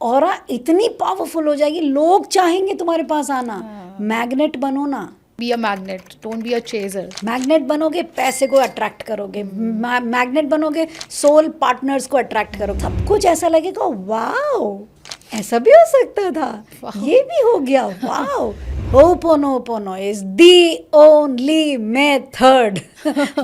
Aura इतनी powerful हो जाएगी, लोग चाहेंगे तुम्हारे पास आना। मैग्नेट बनो ना, B a magnet, don't be a chaser. Magnet बनोगे, पैसे को अट्रैक्ट करोगे। मैग्नेट बनोगे, सोल पार्टनर्स को अट्रैक्ट करोगे। सब कुछ ऐसा लगेगा वाओ, ऐसा भी हो सकता था, ये भी हो गया, wow. Ho'oponopono is the only method.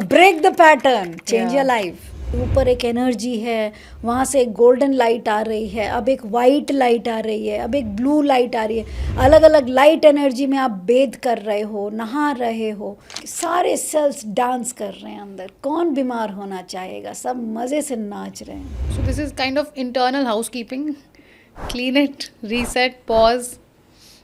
Break the pattern, change your life. ऊपर एक एनर्जी है, वहाँ से एक गोल्डन लाइट आ रही है, अब एक वाइट लाइट आ रही है, अब एक ब्लू लाइट आ रही है। अलग अलग लाइट एनर्जी में आप बेद कर रहे हो, नहा रहे हो, सारे सेल्स डांस कर रहे हैं अंदर। कौन बीमार होना चाहेगा, सब मज़े से नाच रहे हैं। So this is kind of internal housekeeping. Clean it, reset, pause.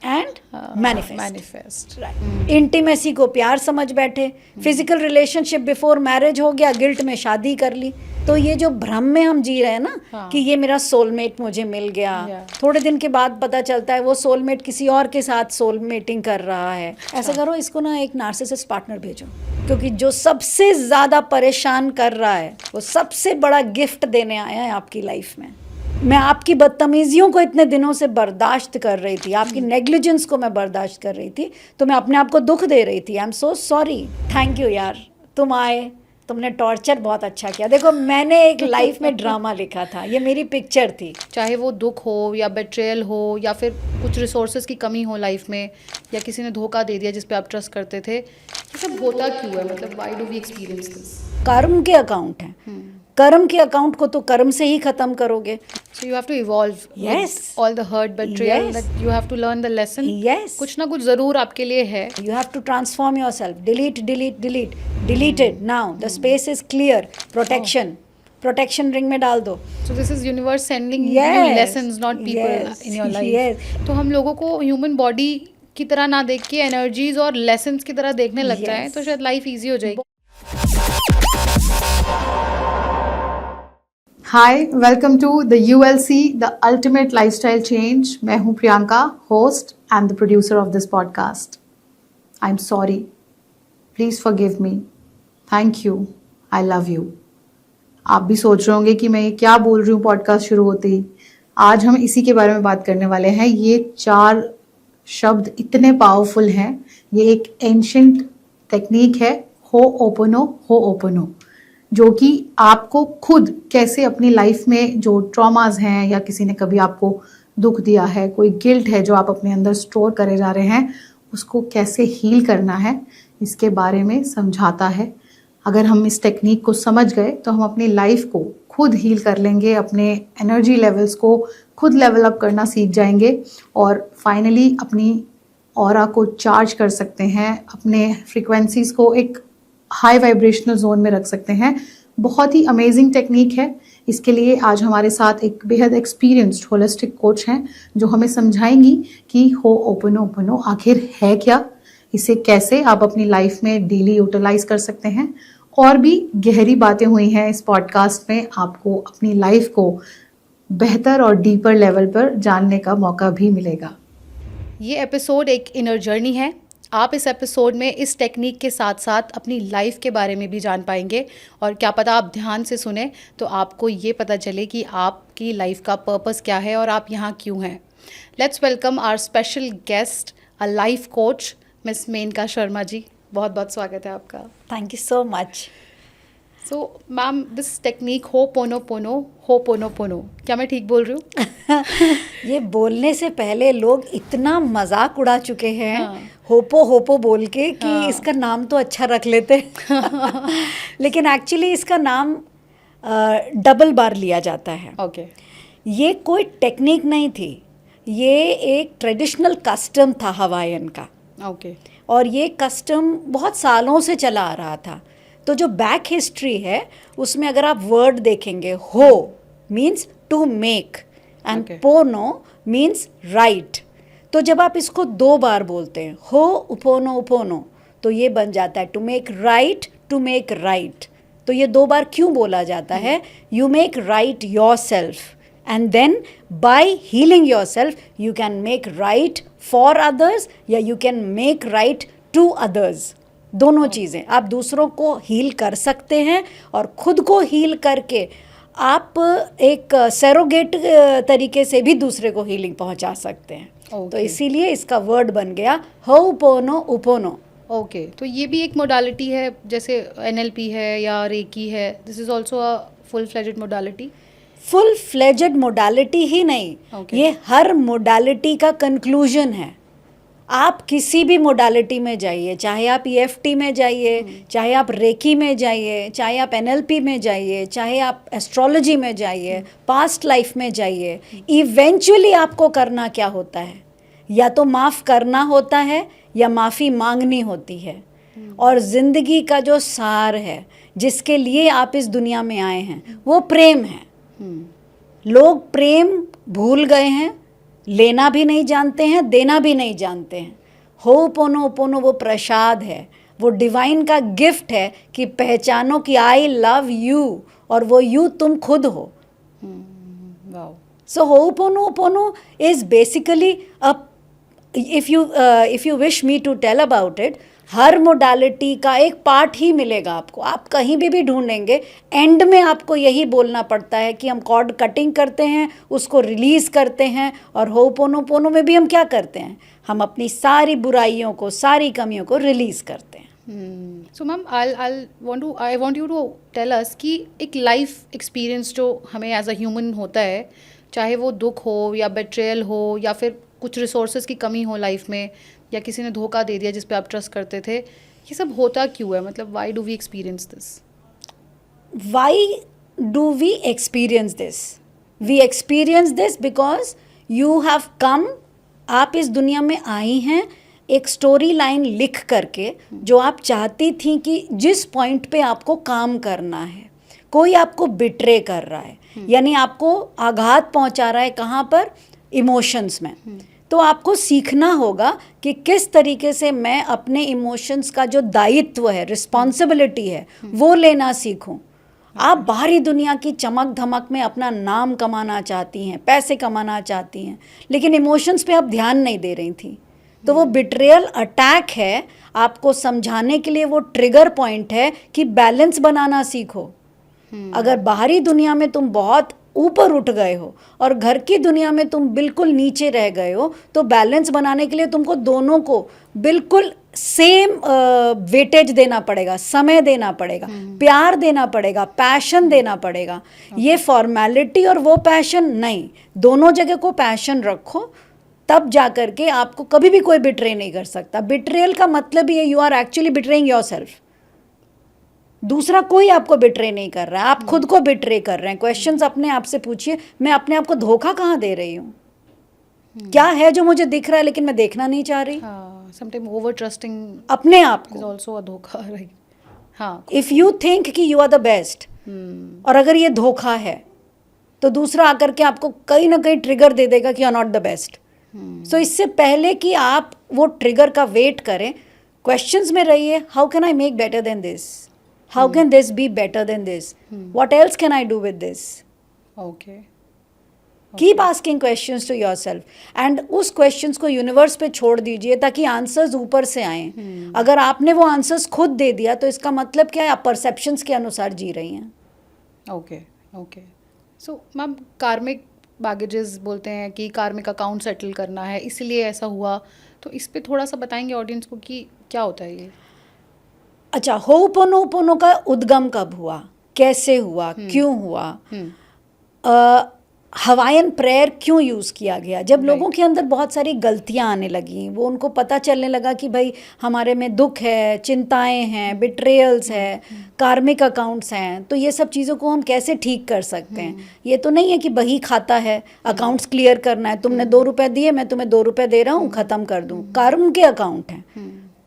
And manifest. Manifest. Intimacy को प्यार समझ बैठे, फिजिकल रिलेशनशिप बिफोर मैरिज हो गया, गिल्ट में शादी कर ली। तो ये जो भ्रम में हम जी रहे हैं ना कि ये मेरा सोलमेट मुझे मिल गया, थोड़े दिन के बाद पता चलता है वो सोलमेट किसी और के साथ सोलमेटिंग कर रहा है। ऐसा करो, इसको ना एक नार्सिसिस्ट पार्टनर भेजो, क्योंकि जो सबसे ज़्यादा परेशान कर रहा है वो सबसे बड़ा गिफ्ट देने आया है आपकी लाइफ में। मैं आपकी बदतमीजियों को इतने दिनों से बर्दाश्त कर रही थी, आपकी नेग्लिजेंस को मैं बर्दाश्त कर रही थी, तो मैं अपने आप को दुख दे रही थी। I am so sorry. Thank you यार, तुम आए, तुमने टॉर्चर बहुत अच्छा किया। देखो, मैंने एक लाइफ में ड्रामा लिखा था, ये मेरी पिक्चर थी। चाहे वो दुख हो या बेट्रेयल हो या फिर कुछ रिसोर्सेज की कमी हो लाइफ में, या किसी ने धोखा दे दिया जिस पे आप ट्रस्ट करते थे, ये सब होता क्यों है? मतलब why do we experience this? कर्म के अकाउंट हैं। कर्म के अकाउंट को तो कर्म से ही खत्म करोगे। So you have to evolve. Yes. With all the hurt, betrayal, Yes. that you have to learn the lesson. Yes. कुछ ना कुछ जरूर आपके लिए है. You have to transform yourself. Delete, delete, delete. Delete it now. The space is clear. Protection. Protection ring में डाल दो। So this is universe sending Yes. you lessons, not people Yes. in your life. Yes. तो हम लोगों को human body की तरह ना देख के एनर्जीज और लेसन्स की तरह देखने लग जाए, Yes. तो शायद लाइफ इजी हो जाएगी. Hi, welcome to the ULC, the ultimate lifestyle change. मैं हूँ Priyanka, host and the producer of this podcast. I am sorry, please forgive me, thank you, I love you. आप भी सोच रहे होंगे कि मैं ये क्या बोल रही हूँ पॉडकास्ट शुरू होते ही. आज हम इसी के बारे में बात करने वाले हैं. ये 4 शब्द इतने पावरफुल हैं. ये एक एंशिएंट टेक्निक है, हो'opono, जो कि आपको खुद कैसे अपनी लाइफ में जो ट्रॉमास हैं या किसी ने कभी आपको दुख दिया है, कोई गिल्ट है जो आप अपने अंदर स्टोर करे जा रहे हैं, उसको कैसे हील करना है, इसके बारे में समझाता है. अगर हम इस टेक्निक को समझ गए तो हम अपनी लाइफ को खुद हील कर लेंगे, अपने एनर्जी लेवल्स को खुद लेवल अप करना सीख जाएंगे और फाइनली अपनी ऑरा को चार्ज कर सकते हैं, अपने फ्रीक्वेंसीज को एक हाई वाइब्रेशनल जोन में रख सकते हैं. बहुत ही अमेजिंग टेक्निक है. इसके लिए आज हमारे साथ एक बेहद एक्सपीरियंस्ड होलिस्टिक कोच हैं जो हमें समझाएंगी कि हो'oponopono आखिर है क्या, इसे कैसे आप अपनी लाइफ में डेली यूटिलाइज कर सकते हैं. और भी गहरी बातें हुई हैं इस पॉडकास्ट में. आपको अपनी लाइफ को बेहतर और डीपर लेवल पर जानने का मौका भी मिलेगा. ये एपिसोड एक इनर जर्नी है. आप इस एपिसोड में इस टेक्निक के साथ साथ अपनी लाइफ के बारे में भी जान पाएंगे और क्या पता आप ध्यान से सुने तो आपको ये पता चले कि आपकी लाइफ का पर्पस क्या है और आप यहाँ क्यों हैं. Let's welcome our special guest, a life coach, miss Menka Sharma ji. बहुत बहुत स्वागत है आपका. Thank you so much. So ma'am, this technique हो'oponopono, क्या मैं ठीक बोल रही हूँ? ये बोलने से पहले लोग इतना मजाक उड़ा चुके हैं होपो बोल के कि इसका नाम तो अच्छा रख लेते. लेकिन एक्चुअली इसका नाम डबल बार लिया जाता है. ओके. ये कोई टेक्निक नहीं थी, ये एक ट्रेडिशनल कस्टम था हवाईयन का. ओके. और ये कस्टम बहुत सालों से चला आ रहा था. तो जो बैक हिस्ट्री है उसमें अगर आप वर्ड देखेंगे, हो मीन्स टू मेक एंड पोनो मीन्स राइट. तो जब आप इसको 2 बार बोलते हैं, हो'oponopono, तो ये बन जाता है to make right, to make right. तो ये 2 बार क्यों बोला जाता है? You make right yourself and then by healing yourself you can make right for others या you can make right to others. दोनों चीज़ें. आप दूसरों को हील कर सकते हैं और खुद को हील करके आप एक सैरोगेट तरीके से भी दूसरे को हीलिंग पहुंचा सकते हैं। तो इसीलिए इसका वर्ड बन गया होपोनो उपोनो। ओके, तो ये भी एक मोडालिटी है, जैसे एनएलपी है या रेकी है, this is also a full fledged modality? Full fledged modality ही नहीं, ये हर मोडालिटी का कंक्लूजन है। आप किसी भी मोडालिटी में जाइए, चाहे आप ईएफटी में जाइए, चाहे आप रेकी में जाइए, चाहे आप एनएलपी में जाइए, चाहे आप एस्ट्रोलॉजी में जाइए, पास्ट लाइफ में जाइए, इवेंचुअली आपको करना क्या होता है? या तो माफ़ करना होता है या माफ़ी मांगनी होती है। और ज़िंदगी का जो सार है, जिसके लिए आप इस दुनिया में आए हैं, वो प्रेम है। लोग प्रेम भूल गए हैं, लेना भी नहीं जानते हैं, देना भी नहीं जानते हैं। होपोनोपोनो वो प्रसाद है, वो डिवाइन का गिफ्ट है कि पहचानो कि आई लव यू, और वो यू तुम खुद हो। Wow. So Ho'oponopono is basically if you wish me to tell about it, her modality का एक पार्ट ही मिलेगा आपको। आप कहीं भी ढूंढेंगे, एंड में आपको यही बोलना पड़ता है कि हम कॉर्ड कटिंग करते हैं, उसको रिलीज़ करते हैं। और होपोनोपोनो में भी हम क्या करते हैं? हम अपनी सारी बुराइयों को, सारी कमियों को रिलीज़ करते हैं। So ma'am, I want you to tell us कि एक लाइफ एक्सपीरियंस जो हमें एज अ ह्यूमन होता है, चाहे वो दुख हो या बेट्रेयल हो या फिर कुछ रिसोर्सेज की कमी हो लाइफ में, या किसी ने धोखा दे दिया जिस पे आप ट्रस्ट करते थे, ये सब होता क्यों है? मतलब why do we experience this? Why do we experience this? We experience this because you have come, आप इस दुनिया में आई हैं एक स्टोरी लाइन लिख करके, जो आप चाहती थी कि जिस पॉइंट पे आपको काम करना है। कोई आपको बिट्रे कर रहा है, यानी आपको आघात पहुंचा रहा है, कहाँ पर? इमोशंस में। तो आपको सीखना होगा कि किस तरीके से मैं अपने इमोशंस का जो दायित्व है, रिस्पॉन्सिबिलिटी है, वो लेना सीखूं। आप बाहरी दुनिया की चमक धमक में अपना नाम कमाना चाहती हैं, पैसे कमाना चाहती हैं, लेकिन इमोशंस पे आप ध्यान नहीं दे रही थी। तो वो बिट्रेयल अटैक है, आपको समझाने के लिए वो ट्रिगर पॉइंट है कि बैलेंस बनाना सीखो। अगर बाहरी दुनिया में तुम बहुत ऊपर उठ गए हो और घर की दुनिया में तुम बिल्कुल नीचे रह गए हो, तो बैलेंस बनाने के लिए तुमको दोनों को बिल्कुल सेम वेटेज देना पड़ेगा, समय देना पड़ेगा, प्यार देना पड़ेगा, पैशन देना पड़ेगा। ये फॉर्मेलिटी और वो पैशन नहीं, दोनों जगह को पैशन रखो, तब जा कर के आपको कभी भी कोई बिट्रे नहीं कर सकता। बिट्रेयल का मतलब ये, you are actually betraying yourself. दूसरा कोई आपको बिट्रे नहीं कर रहा है, आप खुद को बिट्रे कर रहे हैं। क्वेश्चंस अपने आप से पूछिए, मैं अपने आप को धोखा कहाँ दे रही हूँ? क्या है जो मुझे दिख रहा है लेकिन मैं देखना नहीं चाह रही? समटाइम ओवर ट्रस्टिंग अपने आप को इज आल्सो अ धोखा, राइट? हाँ, इफ यू थिंक कि यू आर द बेस्ट, और अगर ये धोखा है, तो दूसरा आकर के आपको कहीं ना कहीं ट्रिगर दे देगा कि you are not the best. So इससे पहले कि आप वो ट्रिगर का वेट करें, क्वेश्चंस में रहिए, how can I make better than this? How can this be better than this? What else can I do with this? Okay. Keep asking questions to yourself. And उस questions को universe पे छोड़ दीजिए ताकि answers ऊपर से आएं। अगर आपने वो आंसर्स खुद दे दिया तो इसका मतलब क्या है? आप परसेप्शंस के अनुसार जी रही हैं। Okay, okay. सो मैम, कार्मिक बैगेजेस बोलते हैं कि कार्मिक अकाउंट सेटल करना है, इसलिए ऐसा हुआ, तो इस पे थोड़ा सा बताएंगे ऑडियंस को कि क्या होता है ये? अच्छा, होपोनोपोनो का उद्गम कब हुआ, कैसे हुआ, क्यों हुआ? हवायन प्रेयर क्यों यूज़ किया गया? जब लोगों के अंदर बहुत सारी गलतियां आने लगी, वो उनको पता चलने लगा कि भाई हमारे में दुख है, चिंताएं हैं, बिट्रेयल्स है, कार्मिक अकाउंट्स हैं, तो ये सब चीज़ों को हम कैसे ठीक कर सकते हैं? ये तो नहीं है कि बही खाता है, अकाउंट्स क्लियर करना है, तुमने 2 रुपये दिए, मैं तुम्हें 2 रुपये दे रहा हूँ, ख़त्म कर दूँ। कर्म के अकाउंट हैं,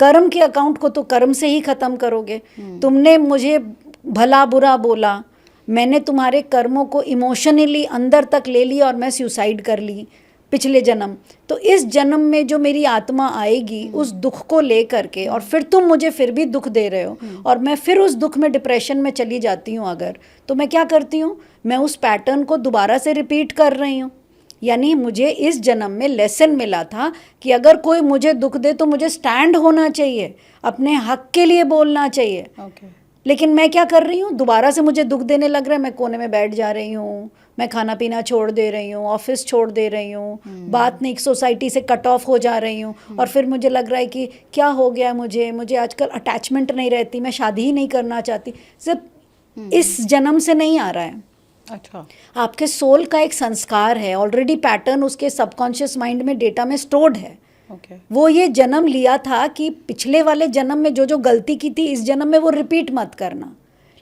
कर्म के अकाउंट को तो कर्म से ही ख़त्म करोगे। तुमने मुझे भला बुरा बोला, मैंने तुम्हारे कर्मों को इमोशनली अंदर तक ले लिया और मैं सुसाइड कर ली पिछले जन्म। तो इस जन्म में जो मेरी आत्मा आएगी उस दुख को ले करके, और फिर तुम मुझे फिर भी दुख दे रहे हो और मैं फिर उस दुख में डिप्रेशन में चली जाती हूँ अगर, तो मैं क्या करती हूँ? मैं उस पैटर्न को दोबारा से रिपीट कर रही हूँ। यानी मुझे इस जन्म में लेसन मिला था कि अगर कोई मुझे दुख दे तो मुझे स्टैंड होना चाहिए, अपने हक के लिए बोलना चाहिए। लेकिन मैं क्या कर रही हूँ, दोबारा से मुझे दुख देने लग रहा है, मैं कोने में बैठ जा रही हूँ, मैं खाना पीना छोड़ दे रही हूँ, ऑफिस छोड़ दे रही हूँ, बात नहीं, सोसाइटी से कट ऑफ हो जा रही हूँ, और फिर मुझे लग रहा है कि क्या हो गया मुझे आजकल अटैचमेंट नहीं रहती, मैं शादी ही नहीं करना चाहती। सिर्फ इस जन्म से नहीं आ रहा है। अच्छा, आपके सोल का एक संस्कार है, ऑलरेडी पैटर्न उसके सबकॉन्शियस माइंड में, डेटा में स्टोर्ड है। ओके, वो ये जन्म लिया था कि पिछले वाले जन्म में जो जो गलती की थी, इस जन्म में वो रिपीट मत करना।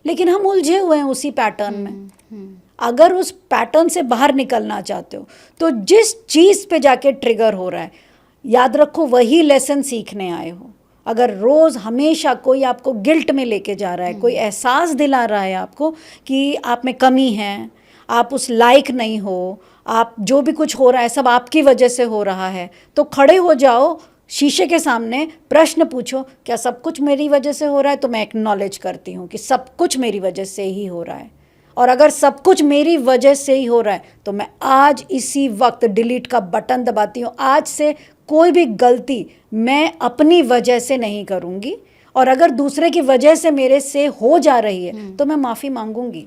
लेकिन हम उलझे हुए हैं उसी पैटर्न में। अगर उस पैटर्न से बाहर निकलना चाहते हो तो जिस चीज़ पे जाके ट्रिगर हो रहा है, याद रखो वही लेसन सीखने आए हो। अगर रोज़ हमेशा कोई आपको गिल्ट में लेके जा रहा है, कोई एहसास दिला रहा है आपको कि आप में कमी है, आप उस लायक नहीं हो, आप जो भी कुछ हो रहा है सब आपकी वजह से हो रहा है, तो खड़े हो जाओ शीशे के सामने, प्रश्न पूछो, क्या सब कुछ मेरी वजह से हो रहा है? तो मैं एक्नॉलेज करती हूँ कि सब कुछ मेरी वजह से ही हो रहा है, और अगर सब कुछ मेरी वजह से ही हो रहा है तो मैं आज इसी वक्त डिलीट का बटन दबाती हूँ। आज से कोई भी गलती मैं अपनी वजह से नहीं करूँगी, और अगर दूसरे की वजह से मेरे से हो जा रही है तो मैं माफ़ी मांगूंगी।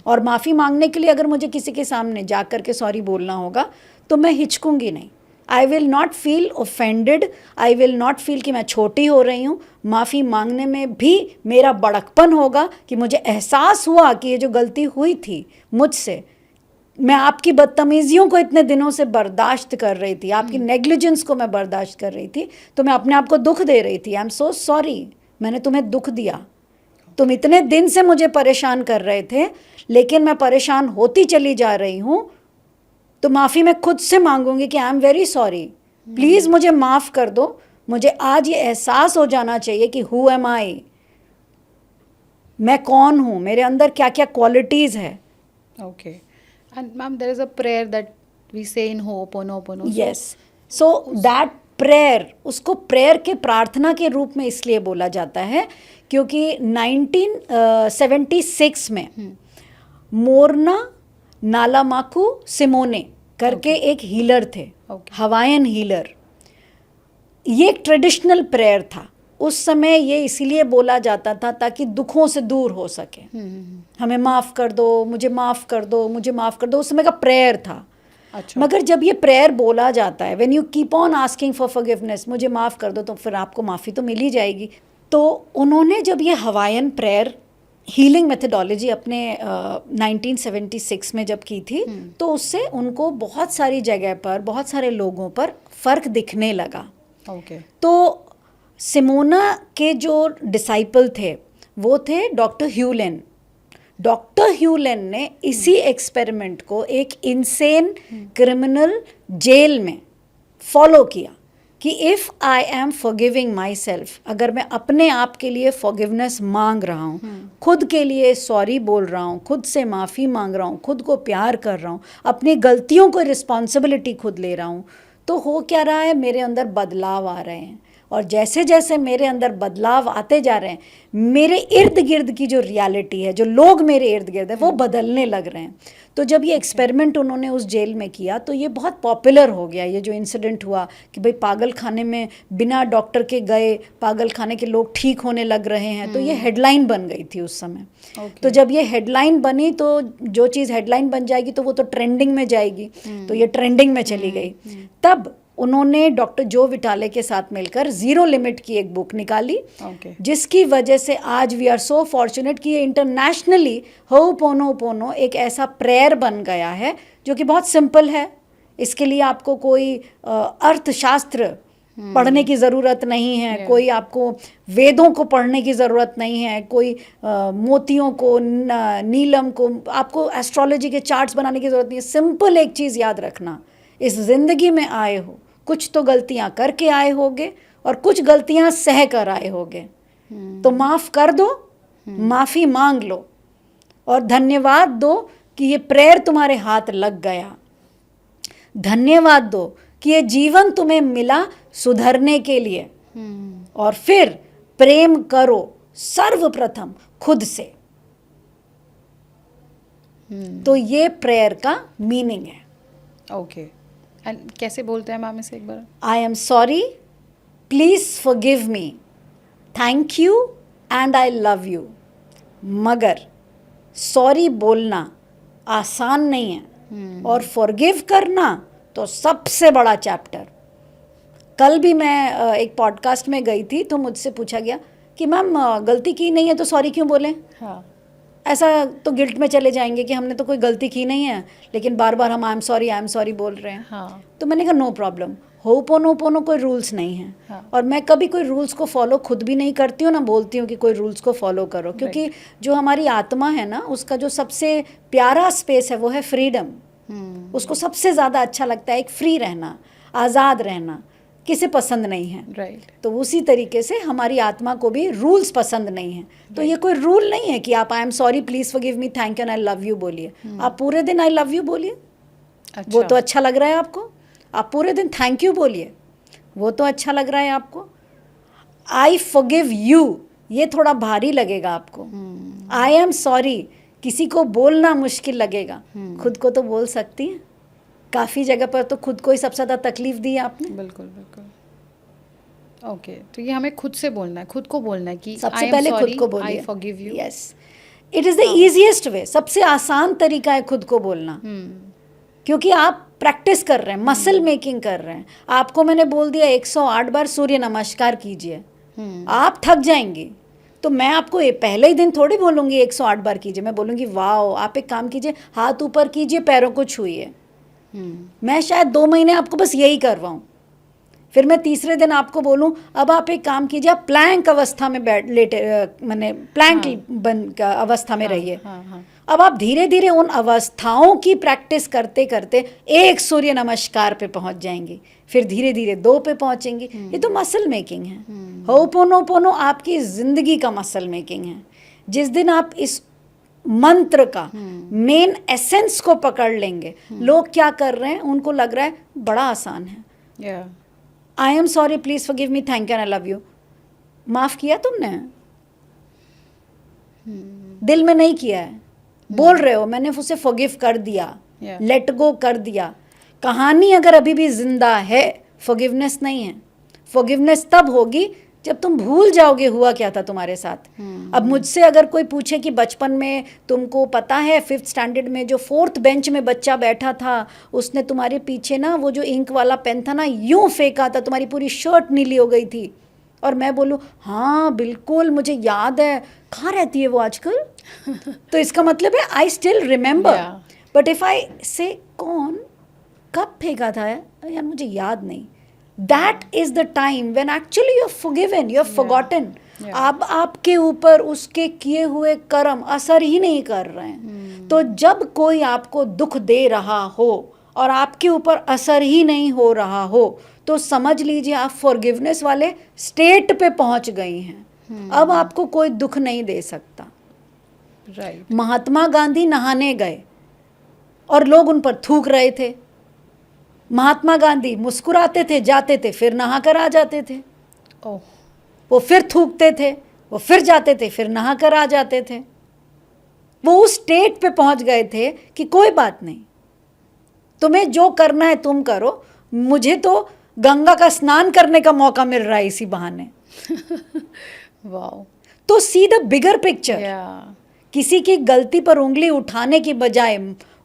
और माफ़ी मांगने के लिए अगर मुझे किसी के सामने जा कर के सॉरी बोलना होगा तो मैं हिचकूंगी नहीं। I will not feel offended, I will not feel कि मैं छोटी हो रही हूँ। माफ़ी मांगने में भी मेरा बड़कपन होगा कि मुझे एहसास हुआ कि ये जो गलती हुई थी मुझसे, मैं आपकी बदतमीज़ियों को इतने दिनों से बर्दाश्त कर रही थी, आपकी नेग्लिजेंस को मैं बर्दाश्त कर रही थी, तो मैं अपने आप को दुख दे रही थी। आई एम सो सॉरी, मैंने तुम्हें दुख दिया, तुम इतने दिन से मुझे परेशान कर रहे थे, लेकिन मैं परेशान होती चली जा रही हूँ, तो माफ़ी मैं खुद से मांगूंगी कि I am very sorry, please मुझे माफ़ कर दो। मुझे आज ये एहसास हो जाना चाहिए कि हु एम आई, मैं कौन हूँ, मेरे अंदर क्या क्या क्वालिटीज़ है। Okay, and ma'am there is a prayer that we say in होपोनोपोनो। यस, सो दैट प्रेयर, उसको प्रेयर के प्रार्थना के रूप में इसलिए बोला जाता है क्योंकि 1976 में मोरना नालामाकू सिमोने करके एक हीलर थे, हवायन हीलर। ये एक ट्रेडिशनल प्रेयर था उस समय। ये इसीलिए बोला जाता था ताकि दुखों से दूर हो सके। हमें माफ़ कर दो, मुझे माफ़ कर दो, मुझे माफ़ कर दो, उस समय का प्रेयर था। अच्छा, मगर जब ये प्रेयर बोला जाता है, when you keep on asking for forgiveness, मुझे माफ़ कर दो, तो फिर आपको माफ़ी तो मिल ही जाएगी। तो उन्होंने जब ये हवायन प्रेयर हीलिंग मेथडोलॉजी अपने 1976 में जब की थी, तो उससे उनको बहुत सारी जगह पर, बहुत सारे लोगों पर फ़र्क दिखने लगा। ओके, तो सिमोना के जो डिसाइपल थे वो थे डॉक्टर ह्यूलेन। डॉक्टर ह्यूलेन ने इसी एक्सपेरिमेंट को एक इंसेन क्रिमिनल जेल में फॉलो किया कि if I am forgiving my self, अगर मैं अपने आप के लिए फॉरगिवनेस मांग रहा हूँ, खुद के लिए सॉरी बोल रहा हूँ, खुद से माफ़ी मांग रहा हूँ, खुद को प्यार कर रहा हूँ, अपनी गलतियों को रिस्पॉन्सिबिलिटी खुद ले रहा हूँ, तो हो क्या रहा है, मेरे अंदर बदलाव आ रहे हैं। और जैसे जैसे मेरे अंदर बदलाव आते जा रहे हैं, मेरे इर्द गिर्द की जो रियलिटी है, जो लोग मेरे इर्द गिर्द है, वो बदलने लग रहे हैं। तो जब ये एक्सपेरिमेंट उन्होंने उस जेल में किया तो ये बहुत पॉपुलर हो गया। ये जो इंसिडेंट हुआ कि भाई पागल खाने में बिना डॉक्टर के गए पागल खाने के लोग ठीक होने लग रहे हैं, तो ये हेडलाइन बन गई थी उस समय। तो जब ये हेडलाइन बनी तो जो चीज़ हेडलाइन बन जाएगी तो वो तो ट्रेंडिंग में जाएगी, तो ये ट्रेंडिंग में चली गई। तब उन्होंने डॉक्टर जो विटाले के साथ मिलकर ज़ीरो लिमिट की एक बुक निकाली, जिसकी वजह से आज वी आर सो फॉर्चुनेट कि ये इंटरनेशनली होपोनोपोनो एक ऐसा प्रेयर बन गया है जो कि बहुत सिंपल है। इसके लिए आपको कोई अर्थशास्त्र पढ़ने की ज़रूरत नहीं है, कोई आपको वेदों को पढ़ने की ज़रूरत नहीं है, कोई मोतियों को, नीलम को, आपको एस्ट्रोलॉजी के चार्ट्स बनाने की ज़रूरत नहीं है। सिंपल एक चीज़ याद रखना, इस ज़िंदगी में आए हो, कुछ तो गलतियां करके आए होगे और कुछ गलतियां सह कर आए होगे, तो माफ़ कर दो, माफ़ी मांग लो और धन्यवाद दो कि ये प्रेयर तुम्हारे हाथ लग गया। धन्यवाद दो कि ये जीवन तुम्हें मिला सुधरने के लिए, और फिर प्रेम करो सर्वप्रथम खुद से। तो ये प्रेयर का मीनिंग है। ओके, एंड कैसे बोलते हैं मैम इसे एक बार? I am sorry, please forgive me, thank you and I love you. मगर सॉरी बोलना आसान नहीं है और फॉरगिव करना तो सबसे बड़ा चैप्टर। कल भी मैं एक पॉडकास्ट में गई थी तो मुझसे पूछा गया कि मैम गलती की नहीं है तो सॉरी क्यों बोलें। हाँ, ऐसा तो गिल्ट में चले जाएंगे कि हमने तो कोई गलती की नहीं है लेकिन बार बार हम आई एम सॉरी बोल रहे हैं। हाँ, तो मैंने कहा नो प्रॉब्लम, होपोनोपोनो कोई रूल्स नहीं है। हाँ। और मैं कभी कोई रूल्स को फॉलो खुद भी नहीं करती हूँ ना बोलती हूँ कि कोई रूल्स को फॉलो करो, क्योंकि जो हमारी आत्मा है ना उसका जो सबसे प्यारा स्पेस है वो है फ्रीडम। उसको सबसे ज़्यादा अच्छा लगता है एक फ्री रहना, आज़ाद रहना, किसे पसंद नहीं है। राइट। तो उसी तरीके से हमारी आत्मा को भी रूल्स पसंद नहीं है। तो ये कोई रूल नहीं है कि आप आई am sorry please forgive me thank you and I love you बोलिए। आप पूरे दिन आई लव यू बोलिए, वो तो अच्छा लग रहा है आपको। आप पूरे दिन थैंक यू बोलिए, वो तो अच्छा लग रहा है आपको। आई फॉरगिव यू, ये थोड़ा भारी लगेगा आपको। आई एम सॉरी किसी को बोलना मुश्किल लगेगा, खुद को तो बोल सकती है। काफ़ी जगह पर तो खुद को ही सबसे ज़्यादा तकलीफ दी है आपने। बिल्कुल बिल्कुल। ओके, तो ये हमें खुद से बोलना है, खुद को बोलना है कि सबसे पहले खुद को बोलिए, आई forgive you. Yes, it is the easiest वे, सबसे आसान तरीका है खुद को बोलना। क्योंकि आप प्रैक्टिस कर रहे हैं, मसल मेकिंग कर रहे हैं। आपको मैंने बोल दिया 108 बार सूर्य नमस्कार कीजिए, आप थक जाएंगे। तो मैं आपको ये पहले ही दिन थोड़ी बोलूँगी 108 बार कीजिए, मैं बोलूँगी वाओ आप एक काम कीजिए, हाथ ऊपर कीजिए, पैरों को छूइए। मैं शायद 2 महीने आपको बस यही करवाऊँ, फिर मैं तीसरे दिन आपको बोलूं अब आप एक काम कीजिए, आप प्लैंक अवस्था में बैठ लेटे, मैंने प्लैंक बन अवस्था में रहिए। अब आप धीरे धीरे उन अवस्थाओं की प्रैक्टिस करते करते एक सूर्य नमस्कार पे पहुंच जाएंगी, फिर धीरे धीरे 2 पे पहुंचेंगी। ये तो मसल मेकिंग है। होपोनोपोनो आपकी जिंदगी का मसल मेकिंग है। जिस दिन आप इस मंत्र का मेन एसेंस को पकड़ लेंगे, लोग क्या कर रहे हैं उनको लग रहा है बड़ा आसान है। आई am sorry please forgive me thank you and I love you, माफ किया तुमने? दिल में नहीं किया है, बोल रहे हो मैंने उसे फॉरगिव कर दिया, लेट गो कर दिया। कहानी अगर अभी भी जिंदा है, फॉरगिवनेस नहीं है। फॉरगिवनेस तब होगी जब तुम भूल जाओगे हुआ क्या था तुम्हारे साथ। अब मुझसे अगर कोई पूछे कि बचपन में तुमको पता है 5th स्टैंडर्ड में जो 4th बेंच में बच्चा बैठा था उसने तुम्हारे पीछे ना वो जो इंक वाला पेन था ना यूं फेंका था, तुम्हारी पूरी शर्ट नीली हो गई थी, और मैं बोलूँ हाँ बिल्कुल मुझे याद है, कहाँ रहती है वो आजकल? तो इसका मतलब है I still remember. But if I से कौन कब फेंका था यार मुझे याद नहीं, that is the time when actually you're forgiven, you're forgotten. अब आपके ऊपर उसके किए हुए कर्म असर ही नहीं कर रहे हैं। तो जब कोई आपको दुख दे रहा हो और आपके ऊपर असर ही नहीं हो रहा हो तो समझ लीजिए आप फॉरगिवनेस वाले स्टेट पे पहुंच गई हैं। अब आपको कोई दुख नहीं दे सकता। राइट। महात्मा गांधी नहाने गए और लोग उन पर थूक रहे थे। महात्मा गांधी मुस्कुराते थे, जाते थे, फिर नहा कर आ जाते थे। वो फिर थूकते थे, वो फिर जाते थे, फिर नहा कर आ जाते थे। वो उस स्टेट पे पहुंच गए थे कि कोई बात नहीं, तुम्हें जो करना है तुम करो, मुझे तो गंगा का स्नान करने का मौका मिल रहा है इसी बहाने। वाओ। तो सी द बिगर पिक्चर। किसी की गलती पर उंगली उठाने की बजाय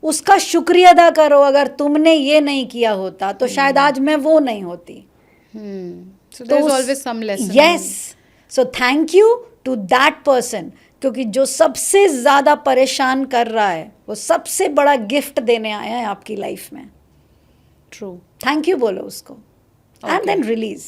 उसका शुक्रिया अदा करो। अगर तुमने ये नहीं किया होता तो शायद आज मैं वो नहीं होती। So there's always some lesson. Yes. So thank you to that person, क्योंकि जो सबसे ज़्यादा परेशान कर रहा है वो सबसे बड़ा गिफ्ट देने आया है आपकी लाइफ में। True. थैंक यू बोलो उसको and then release.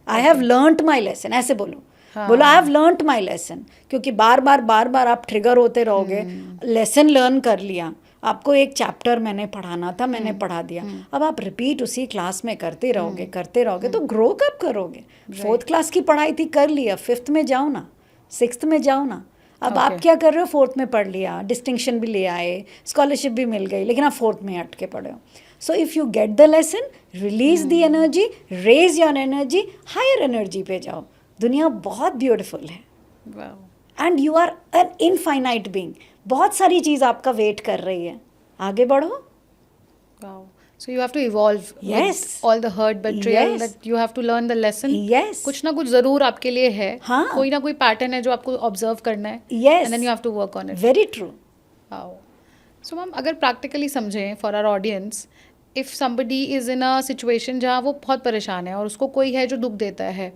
I have learned my lesson, ऐसे बोलो। बोलो I have learned my lesson, क्योंकि बार बार आप ट्रिगर होते रहोगे। लेसन लर्न कर लिया, आपको एक चैप्टर मैंने पढ़ाना था, मैंने पढ़ा दिया, अब आप रिपीट उसी क्लास में करते रहोगे तो ग्रो कब करोगे? 4th क्लास की पढ़ाई थी, कर लिया, 5th में जाओ ना, 6th में जाओ ना। अब आप क्या कर रहे हो? 4th में पढ़ लिया, डिस्टिंक्शन भी ले आए, स्कॉलरशिप भी मिल गई, लेकिन आप 4th में अटके पड़े हो। So if you get the lesson, release the energy, raise your energy, higher energy पे जाओ। दुनिया बहुत ब्यूटिफुल है and you are an infinite being. बहुत सारी चीज़ आपका वेट कर रही है, आगे बढ़ो। So you have to evolve Yes. with all the hurt, betrayal, Yes. that you have to learn the lesson. Yes. कुछ ना कुछ ज़रूर आपके लिए है. हाँ. कोई ना कोई पैटर्न है जो आपको ऑब्जर्व करना है. Yes. And then you have to work on it. Very true. Wow. So ma'am अगर प्रैक्टिकली समझें for our audience, if somebody is in a situation जहाँ वो बहुत परेशान है और उसको कोई है जो दुख देता है,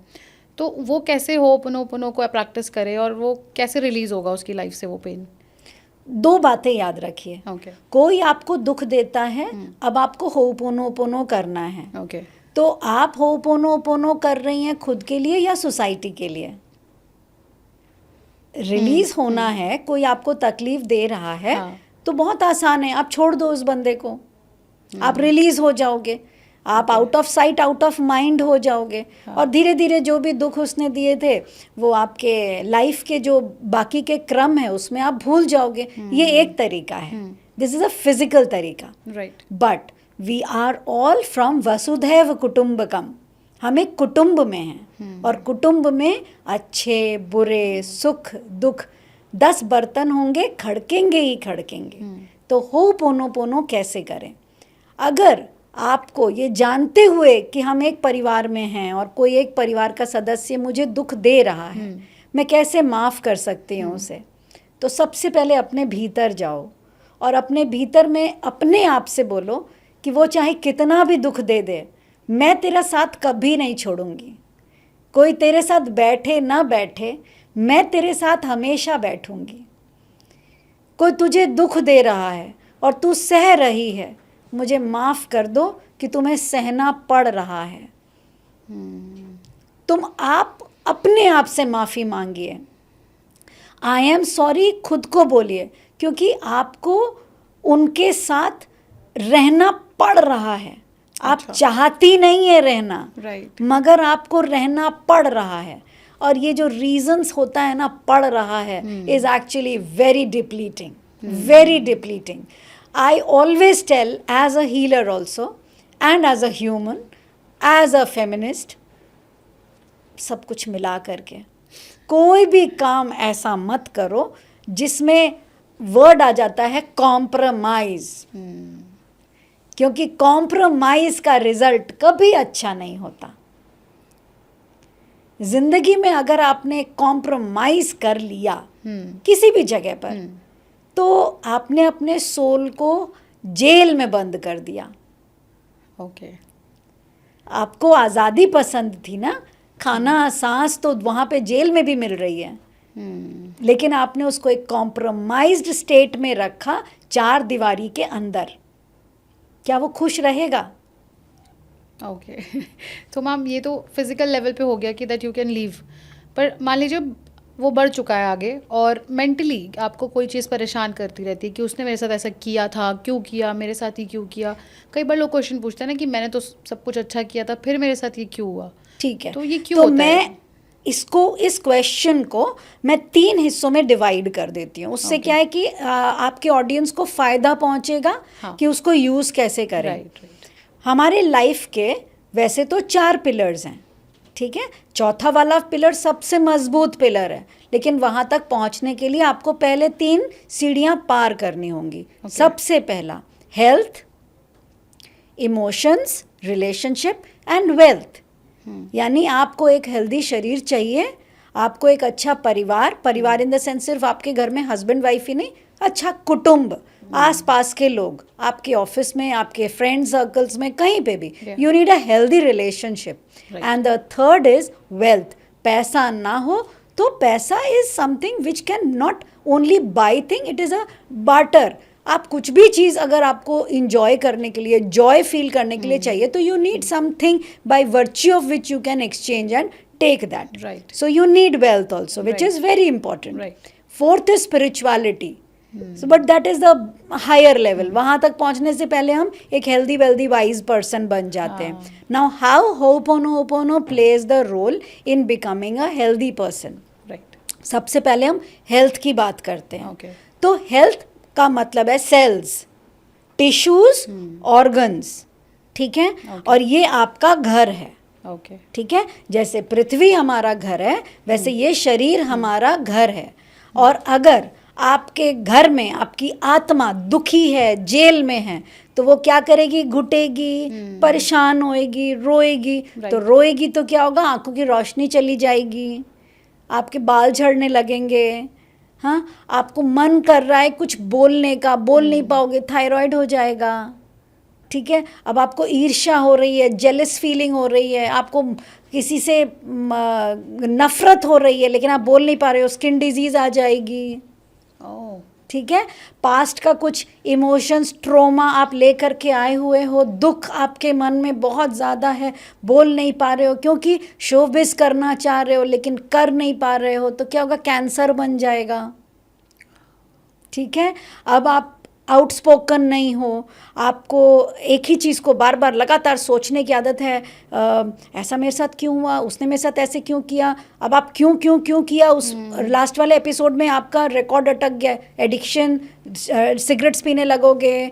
तो वो कैसे होपोनोपोनो को प्रैक्टिस करे और वो कैसे रिलीज़ होगा उसकी लाइफ से वो पेन? दो बातें याद रखिए. ओके. कोई आपको दुख देता है, अब आपको होपोनोपोनो करना है. ओके. तो आप होपोनोपोनो कर रही हैं खुद के लिए या सोसाइटी के लिए? रिलीज होना है, कोई आपको तकलीफ दे रहा है, हाँ. तो बहुत आसान है, आप छोड़ दो उस बंदे को, आप रिलीज हो जाओगे, आप out of sight out of mind हो जाओगे. और धीरे धीरे जो भी दुख उसने दिए थे वो आपके लाइफ के जो बाकी के क्रम है उसमें आप भूल जाओगे. ये एक तरीका है. दिस इज अ फिजिकल तरीका. Right. But we are all from वसुधैव कुटुंबकम. हम एक कुटुंब में हैं और कुटुंब में अच्छे बुरे सुख दुख 10 बर्तन होंगे, खड़केंगे ही खड़केंगे. तो होपोनोपोनो कैसे करें? अगर आपको ये जानते हुए कि हम एक परिवार में हैं और कोई एक परिवार का सदस्य मुझे दुख दे रहा है, मैं कैसे माफ़ कर सकती हूँ उसे? तो सबसे पहले अपने भीतर जाओ और अपने भीतर में अपने आप से बोलो कि वो चाहे कितना भी दुख दे दे, मैं तेरा साथ कभी नहीं छोड़ूंगी. कोई तेरे साथ बैठे ना बैठे, मैं तेरे साथ हमेशा बैठूंगी. कोई तुझे दुख दे रहा है और तू सह रही है, मुझे माफ़ कर दो कि तुम्हें सहना पड़ रहा है. तुम आप अपने आप से माफ़ी मांगिए. आई एम सॉरी खुद को बोलिए, क्योंकि आपको उनके साथ रहना पड़ रहा है. आप चाहती नहीं है रहना, राइट. मगर आपको रहना पड़ रहा है. और ये जो रीजंस होता है ना, पड़ रहा है, is actually very depleting, very depleting. I always tell, as a healer also and as a human, as a feminist, सब कुछ मिला करके कोई भी काम ऐसा मत करो जिसमें वर्ड आ जाता है कॉम्प्रोमाइज. क्योंकि कॉम्प्रोमाइज का रिजल्ट कभी अच्छा नहीं होता. जिंदगी में अगर आपने कॉम्प्रोमाइज कर लिया किसी भी जगह पर, तो आपने अपने सोल को जेल में बंद कर दिया. ओके. आपको आज़ादी पसंद थी ना, खाना सांस तो वहाँ पे जेल में भी मिल रही है, लेकिन आपने उसको एक कॉम्प्रोमाइज्ड स्टेट में रखा, 4 दीवारी के अंदर. क्या वो खुश रहेगा? ओके. तो मैम ये तो फिजिकल लेवल पे हो गया कि दैट यू कैन लीव, पर मान लीजिए वो बढ़ चुका है आगे और मेंटली आपको कोई चीज़ परेशान करती रहती है कि उसने मेरे साथ ऐसा किया था, क्यों किया, मेरे साथ ही क्यों किया. कई बार लोग क्वेश्चन पूछते हैं ना कि मैंने तो सब कुछ अच्छा किया था, फिर मेरे साथ ये क्यों हुआ. ठीक है, तो ये क्यों तो होता मैं है? इस क्वेश्चन को मैं 3 हिस्सों में डिवाइड कर देती हूँ. उससे क्या है कि आपके ऑडियंस को फ़ायदा पहुँचेगा. हाँ. कि उसको यूज़ कैसे करें. राइट. हमारे लाइफ के वैसे तो 4 पिलर्स हैं, ठीक है. चौथा वाला पिलर सबसे मजबूत पिलर है, लेकिन वहाँ तक पहुँचने के लिए आपको पहले 3 सीढ़ियाँ पार करनी होंगी. सबसे पहला health, emotions, relationship and wealth. यानी आपको एक हेल्दी शरीर चाहिए, आपको एक अच्छा परिवार इन द सेंस सिर्फ आपके घर में हस्बैंड वाइफ ही नहीं, अच्छा कुटुंब, आसपास के लोग, आपके ऑफिस में, आपके फ्रेंड सर्कल्स में, कहीं पे भी. You need a healthy relationship. And the third is wealth. पैसा ना हो तो पैसा is something which can not only by thing, it is a barter. आप कुछ भी चीज़ अगर आपको इंजॉय करने के लिए, जॉय फील करने के लिए चाहिए, तो you need something by virtue of which you can exchange and take that. Right. So you need wealth also, which Right. is very important. Right. Fourth is spirituality. So, but that is the higher level. वहाँ तक पहुँचने से पहले हम एक healthy, wealthy, wise person बन जाते हैं. Now, how Ho'oponopono plays the role in becoming a healthy person? Right. सबसे पहले हम health की बात करते हैं. Okay. तो health का मतलब है cells, tissues, organs. ठीक है? और ये आपका घर है. ओके. ठीक है. जैसे पृथ्वी हमारा घर है, वैसे ये शरीर हमारा घर है. और अगर आपके घर में आपकी आत्मा दुखी है, जेल में है, तो वो क्या करेगी? घुटेगी, परेशान होएगी, रोएगी। तो रोएगी तो क्या होगा? आंखों की रोशनी चली जाएगी, आपके बाल झड़ने लगेंगे। हाँ, आपको मन कर रहा है कुछ बोलने का, बोल नहीं पाओगे, थायराइड हो जाएगा। ठीक है, अब आपको ईर्ष्या हो रही है, जेलस फीलिंग हो रही है, आपको किसी से नफरत हो रही है लेकिन आप बोल नहीं पा रहे हो, स्किन डिजीज आ जाएगी। ठीक है, पास्ट का कुछ इमोशंस, ट्रॉमा आप लेकर के आए हुए हो, दुख आपके मन में बहुत ज़्यादा है, बोल नहीं पा रहे हो क्योंकि शोबिस करना चाह रहे हो लेकिन कर नहीं पा रहे हो, तो क्या होगा? कैंसर बन जाएगा। ठीक है, अब आप आउटस्पोकन नहीं हो, आपको एक ही चीज़ को बार बार लगातार सोचने की आदत है, ऐसा मेरे साथ क्यों हुआ, उसने मेरे साथ ऐसे क्यों किया। अब आप क्यों क्यों क्यों किया, उस लास्ट वाले एपिसोड में आपका रिकॉर्ड अटक गया। एडिक्शन, सिगरेट्स पीने लगोगे,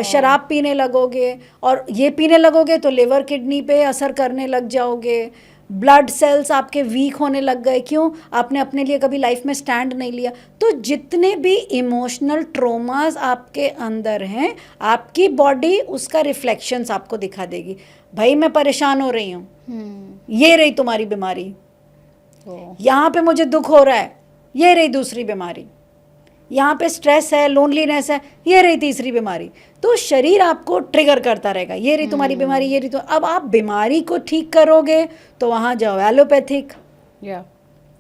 शराब पीने लगोगे, और ये पीने लगोगे तो लिवर किडनी पे असर करने लग जाओगे। ब्लड सेल्स आपके वीक होने लग गए, क्यों? आपने अपने लिए कभी लाइफ में स्टैंड नहीं लिया। तो जितने भी इमोशनल ट्रोमास आपके अंदर हैं, आपकी बॉडी उसका रिफ्लेक्शंस आपको दिखा देगी। भाई मैं परेशान हो रही हूँ, ये रही तुम्हारी बीमारी। यहाँ पे मुझे दुख हो रहा है, ये रही दूसरी बीमारी। यहाँ पे स्ट्रेस है, लोनलीनेस है, ये रही तीसरी बीमारी। तो शरीर आपको ट्रिगर करता रहेगा, ये रही तुम्हारी बीमारी, ये रही। तो अब आप बीमारी को ठीक करोगे तो वहाँ जाओ एलोपैथिक।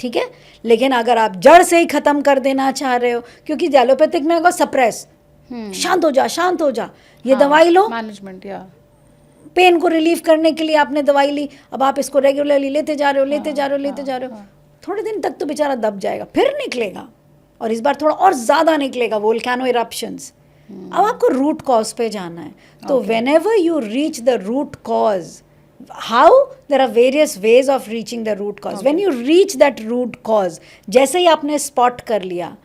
ठीक है, लेकिन अगर आप जड़ से ही ख़त्म कर देना चाह रहे हो, क्योंकि एलोपैथिक में होगा सप्रेस, शांत हो जा, शांत हो जा, ये दवाई लो, मैनेजमेंट, पेन को रिलीव करने के लिए आपने दवाई ली, अब आप इसको रेगुलरली लेते जा रहे हो, लेते जा रहे हो, लेते जा रहे हो। थोड़े दिन तक तो बेचारा दब जाएगा, फिर निकलेगा, और इस बार थोड़ा और ज़्यादा निकलेगा, वोल्केनो इरप्शंस। अब आपको रूट कॉज पे जाना है। तो whenever you reach the root cause, how, there are various ways of reaching the root cause. When you reach that root cause, जैसे ही आपने स्पॉट कर लिया,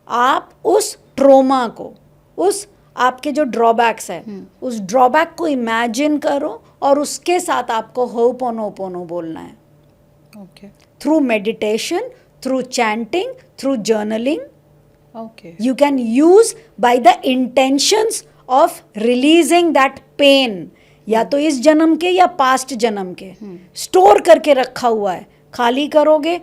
आप उस ट्रोमा को, उस आपके जो ड्रॉबैक्स है, उस ड्रॉबैक को इमेजिन करो और उसके साथ आपको होपोनोपोनो बोलना है। Through meditation, through chanting, through journaling. You can use by the intentions of releasing that pain, या तो इस जन्म के या पास्ट जन्म के स्टोर करके रखा हुआ है, खाली करोगे,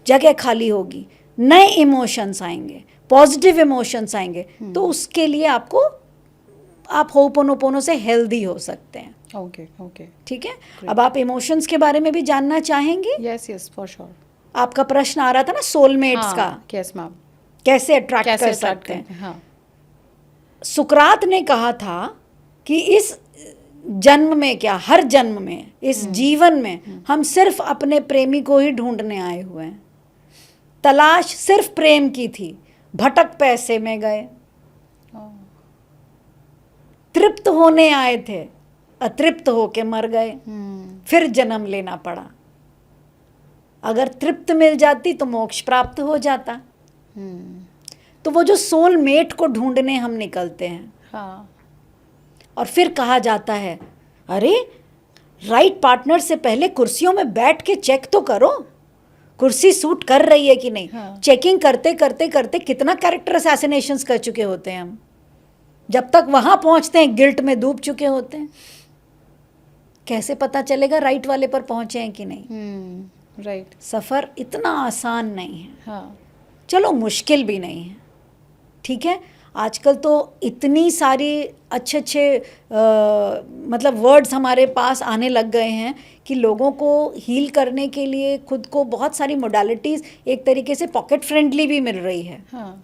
जगह खाली होगी, नए इमोशंस आएंगे, पॉजिटिव इमोशंस आएंगे। तो उसके लिए आपको, आप होपोनोपोनो से हेल्दी हो सकते हैं। ठीक है, अब आप इमोशंस के बारे में भी जानना चाहेंगे? Yes, for sure. आपका प्रश्न आ रहा था ना सोलमेट्स का, यस मैम, कैसे अट्रैक्ट कर सकते हैं। हाँ। सुकरात ने कहा था कि इस जन्म में, क्या हर जन्म में, इस जीवन में हम सिर्फ अपने प्रेमी को ही ढूंढने आए हुए हैं। तलाश सिर्फ प्रेम की थी, भटक पैसे में गए। तृप्त होने आए थे, अतृप्त होके मर गए, फिर जन्म लेना पड़ा। अगर तृप्त मिल जाती तो मोक्ष प्राप्त हो जाता। तो वो जो सोलमेट को ढूंढने हम निकलते हैं। हाँ। और फिर कहा जाता है, अरे राइट पार्टनर से पहले कुर्सियों में बैठ के चेक तो करो, कुर्सी सूट कर रही है कि नहीं। हाँ। चेकिंग करते करते करते कितना कैरेक्टर असैसिनेशंस कर चुके होते हैं हम। जब तक वहां पहुंचते हैं गिल्ट में डूब चुके होते हैं। कैसे पता चलेगा राइट वाले पर पहुंचे हैं कि नहीं। राइट। सफ़र इतना आसान नहीं है। हाँ। चलो मुश्किल भी नहीं है। ठीक है, आजकल तो इतनी सारी अच्छे अच्छे मतलब वर्ड्स हमारे पास आने लग गए हैं कि लोगों को हील करने के लिए खुद को बहुत सारी मोडालिटीज़ एक तरीके से पॉकेट फ्रेंडली भी मिल रही है। हाँ।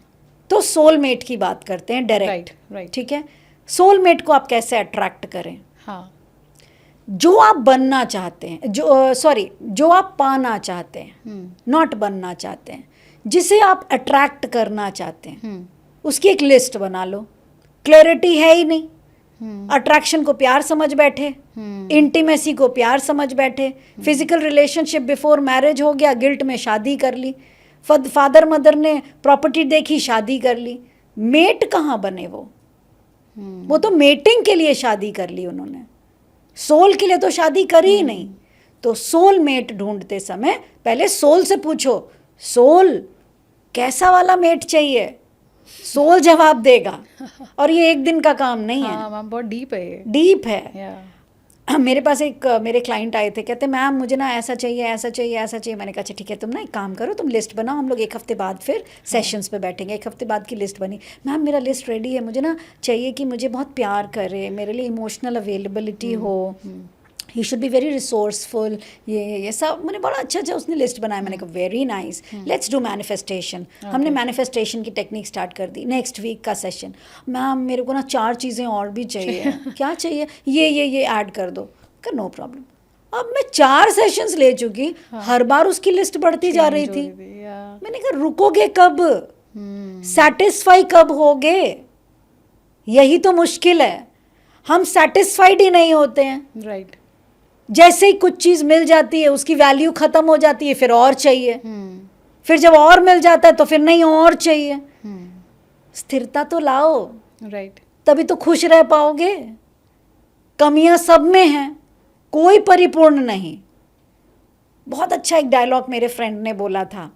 तो सोलमेट की बात करते हैं डायरेक्ट। राइट। ठीक है, सोलमेट को आप कैसे अट्रैक्ट करें। हाँ। जो आप बनना चाहते हैं, जो आप पाना चाहते हैं, नॉट बनना चाहते हैं, जिसे आप अट्रैक्ट करना चाहते हैं, उसकी एक लिस्ट बना लो। क्लैरिटी है ही नहीं। अट्रैक्शन को प्यार समझ बैठे, इंटीमेसी को प्यार समझ बैठे, फिजिकल रिलेशनशिप बिफोर मैरिज हो गया, गिल्ट में शादी कर ली, फादर मदर ने प्रॉपर्टी देखी, शादी कर ली। मेट कहाँ बने वो तो मेटिंग के लिए शादी कर ली उन्होंने, सोल के लिए तो शादी करी ही नहीं। तो सोल मेट ढूंढते समय पहले सोल से पूछो, सोल कैसा वाला मेट चाहिए। सोल जवाब देगा। और ये एक दिन का काम नहीं है, हाँ मैम, बहुत डीप है ये। डीप है। या मेरे पास एक मेरे क्लाइंट आए थे, कहते मैम मुझे ना ऐसा चाहिए ऐसा चाहिए ऐसा चाहिए। मैंने कहा अच्छा ठीक है, तुम ना एक काम करो, तुम लिस्ट बनाओ, हम लोग एक हफ्ते बाद फिर सेशंस पे बैठेंगे। एक हफ्ते बाद की लिस्ट बनी, मैम मेरा लिस्ट रेडी है, मुझे ना चाहिए कि मुझे बहुत प्यार करे, मेरे लिए इमोशनल अवेलेबिलिटी हो, he should be very resourceful, ये सब। मैंने बड़ा अच्छा उसने लिस्ट बनाया। मैंने कहा very nice, let's do manifestation. हमने मैनिफेस्टेशन की टेक्निक स्टार्ट कर दी। नेक्स्ट वीक का सेशन, मैम मेरे को ना 4 चीज़ें और भी चाहिए। क्या चाहिए? ये ऐड कर दो। का नो प्रॉब्लम। अब मैं 4 सेशंस ले चुकी, हर बार उसकी लिस्ट बढ़ती जा रही थी। मैंने कहा रुकोगे कब, सेटिस्फाई कब होगे? यही तो मुश्किल है, हम सेटिस्फाइड ही नहीं होते हैं। राइट। जैसे ही कुछ चीज़ मिल जाती है उसकी वैल्यू ख़त्म हो जाती है, फिर और चाहिए, फिर जब और मिल जाता है तो फिर नहीं और चाहिए। स्थिरता तो लाओ, राइट। तभी तो खुश रह पाओगे। कमियां सब में हैं, कोई परिपूर्ण नहीं। बहुत अच्छा एक डायलॉग मेरे फ्रेंड ने बोला था,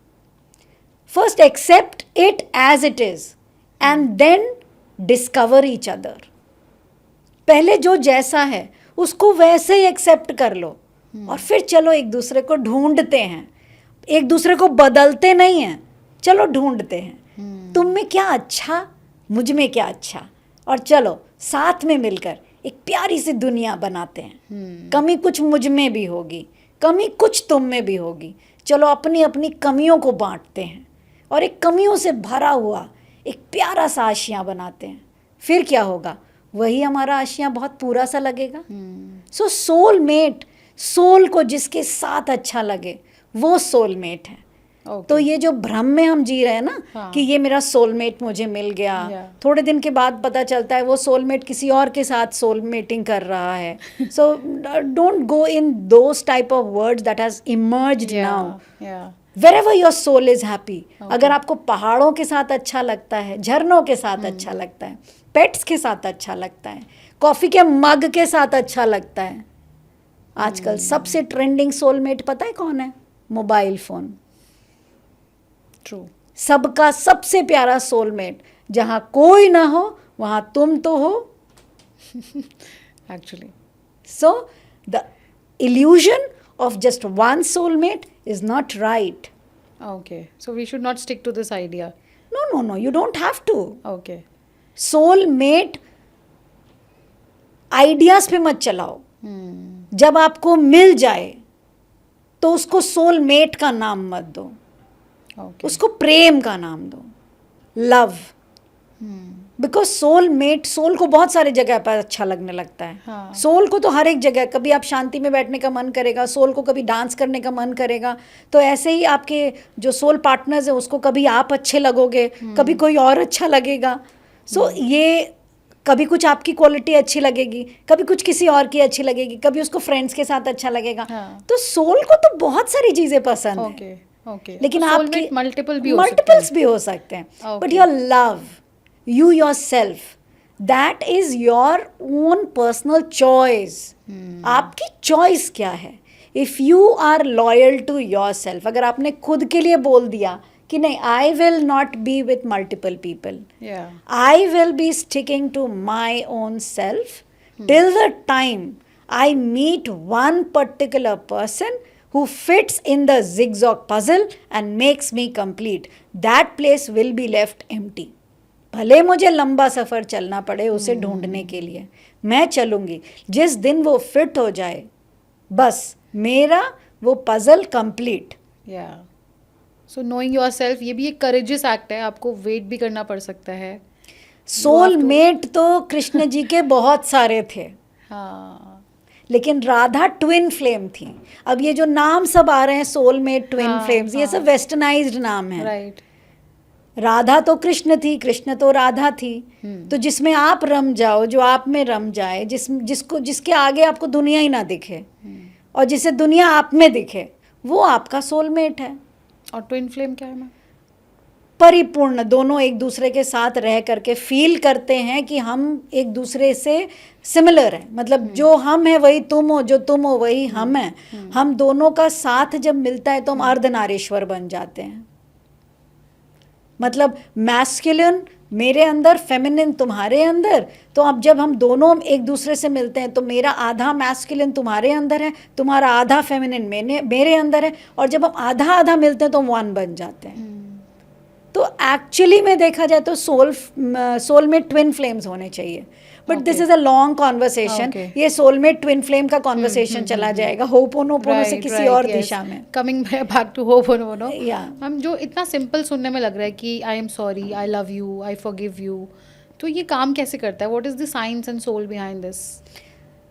first accept it as it is and then discover each other. पहले जो जैसा है उसको वैसे ही एक्सेप्ट कर लो, और फिर चलो एक दूसरे को ढूंढते हैं। एक दूसरे को बदलते नहीं हैं, चलो ढूंढते हैं। तुम में क्या अच्छा, मुझ में क्या अच्छा, और चलो साथ में मिलकर एक प्यारी सी दुनिया बनाते हैं। कमी कुछ मुझ में भी होगी, कमी कुछ तुम में भी होगी। चलो अपनी अपनी कमियों को बांटते हैं और एक कमियों से भरा हुआ एक प्यारा सा आशिया बनाते हैं। फिर क्या होगा, वही हमारा आशिया बहुत पूरा सा लगेगा। सो सोलमेट, सोल को जिसके साथ अच्छा लगे वो सोलमेट है। तो ये जो भ्रम में हम जी रहे हैं ना, कि ये मेरा सोलमेट मुझे मिल गया, थोड़े दिन के बाद पता चलता है वो सोलमेट किसी और के साथ सोलमेटिंग कर रहा है। So don't go in those type of words that has emerged now. Wherever your soul is happy, अगर आपको पहाड़ों के साथ अच्छा लगता है, झरनों के साथ अच्छा लगता है, पेट्स के साथ अच्छा लगता है, कॉफ़ी के मग के साथ अच्छा लगता है, आजकल सबसे ट्रेंडिंग सोलमेट पता है कौन है? Mobile phone. ट्रू। सबका सबसे प्यारा सोलमेट, जहाँ कोई ना हो वहाँ तुम तो हो। Actually So the illusion of just one soulmate is not right. Okay, so we should not stick to this idea. No, you don't have to. Okay. Soulmate ideas पे मत चलाओ। जब आपको मिल जाए तो उसको सोलमेट का नाम मत दो, ओके। उसको प्रेम का नाम दो, लव। बिकॉज सोलमेट, सोल को बहुत सारे जगह पर अच्छा लगने लगता है। हाँ। सोल को तो हर एक जगह, कभी आप शांति में बैठने का मन करेगा, सोल को कभी डांस करने का मन करेगा। तो ऐसे ही आपके जो सोल पार्टनर्स है उसको कभी आप अच्छे लगोगे, कभी कोई और अच्छा लगेगा। सो ये कभी कुछ आपकी क्वालिटी अच्छी लगेगी, कभी कुछ किसी और की अच्छी लगेगी, कभी उसको फ्रेंड्स के साथ अच्छा लगेगा। हाँ। तो सोल को तो बहुत सारी चीज़ें पसंद है। Okay okay. लेकिन आपकी मल्टीपल भी मल्टीपल्स भी हो सकते हैं। But your love, you yourself, that is your own personal choice. आपकी चॉइस क्या है? If you are loyal to yourself, अगर आपने खुद के लिए बोल दिया कि नहीं, I will not be with multiple people, I will be sticking to my own self till the time I meet one particular person who fits in the zigzag puzzle and makes me complete, that place will be left empty. भले मुझे लंबा सफ़र चलना पड़े उसे ढूंढने के लिए, मैं चलूँगी। जिस दिन वो फिट हो जाए, बस मेरा वो पजल कंप्लीट। या सो नोइंग योरसेल्फ, ये भी एक करेजियस एक्ट है, आपको वेट भी करना पड़ सकता है। सोलमेट तो कृष्ण जी के बहुत सारे थे। हाँ। लेकिन राधा ट्विन फ्लेम थी। अब ये जो नाम सब आ रहे हैं सोलमेट, ट्विन फ्लेम्स, ये सब वेस्टर्नाइज्ड नाम है। राइट। राधा तो कृष्ण थी, कृष्ण तो राधा थी। तो जिसमें आप रम जाओ, जो आप में रम जाए, जिसके आगे आपको दुनिया ही ना दिखे और जिसे दुनिया आप में दिखे, वो आपका सोलमेट है। और ट्विन फ्लेम क्या है मैम? परिपूर्ण, दोनों एक दूसरे के साथ रह करके फील करते हैं कि हम एक दूसरे से सिमिलर हैं। मतलब जो हम है वही तुम हो, जो तुम हो वही हम हैं। हम दोनों का साथ जब मिलता है तो हम अर्धनारीश्वर बन जाते हैं। मतलब मैस्कुलिन मेरे अंदर फेमिनिन, तुम्हारे अंदर, तो अब जब हम दोनों एक दूसरे से मिलते हैं तो मेरा आधा मैस्कुलिन तुम्हारे अंदर है, तुम्हारा आधा फेमिनिन मेरे अंदर है, और जब हम आधा आधा मिलते हैं तो वन बन जाते हैं। तो एक्चुअली में देखा जाए तो सोल में ट्विन फ्लेम्स होने चाहिए, but this is a long conversation. ये सोलमेट ट्विन फ्लेम का कॉन्वर्सेशन चला जाएगा होपोनोपोनो से किसी और दिशा में। Coming back to ho'oponopono, Yeah. हम जो इतना सिंपल सुनने में लग रहा है कि I am sorry, I love you, I forgive you, तो ये काम कैसे करता है? What is the science and soul behind this?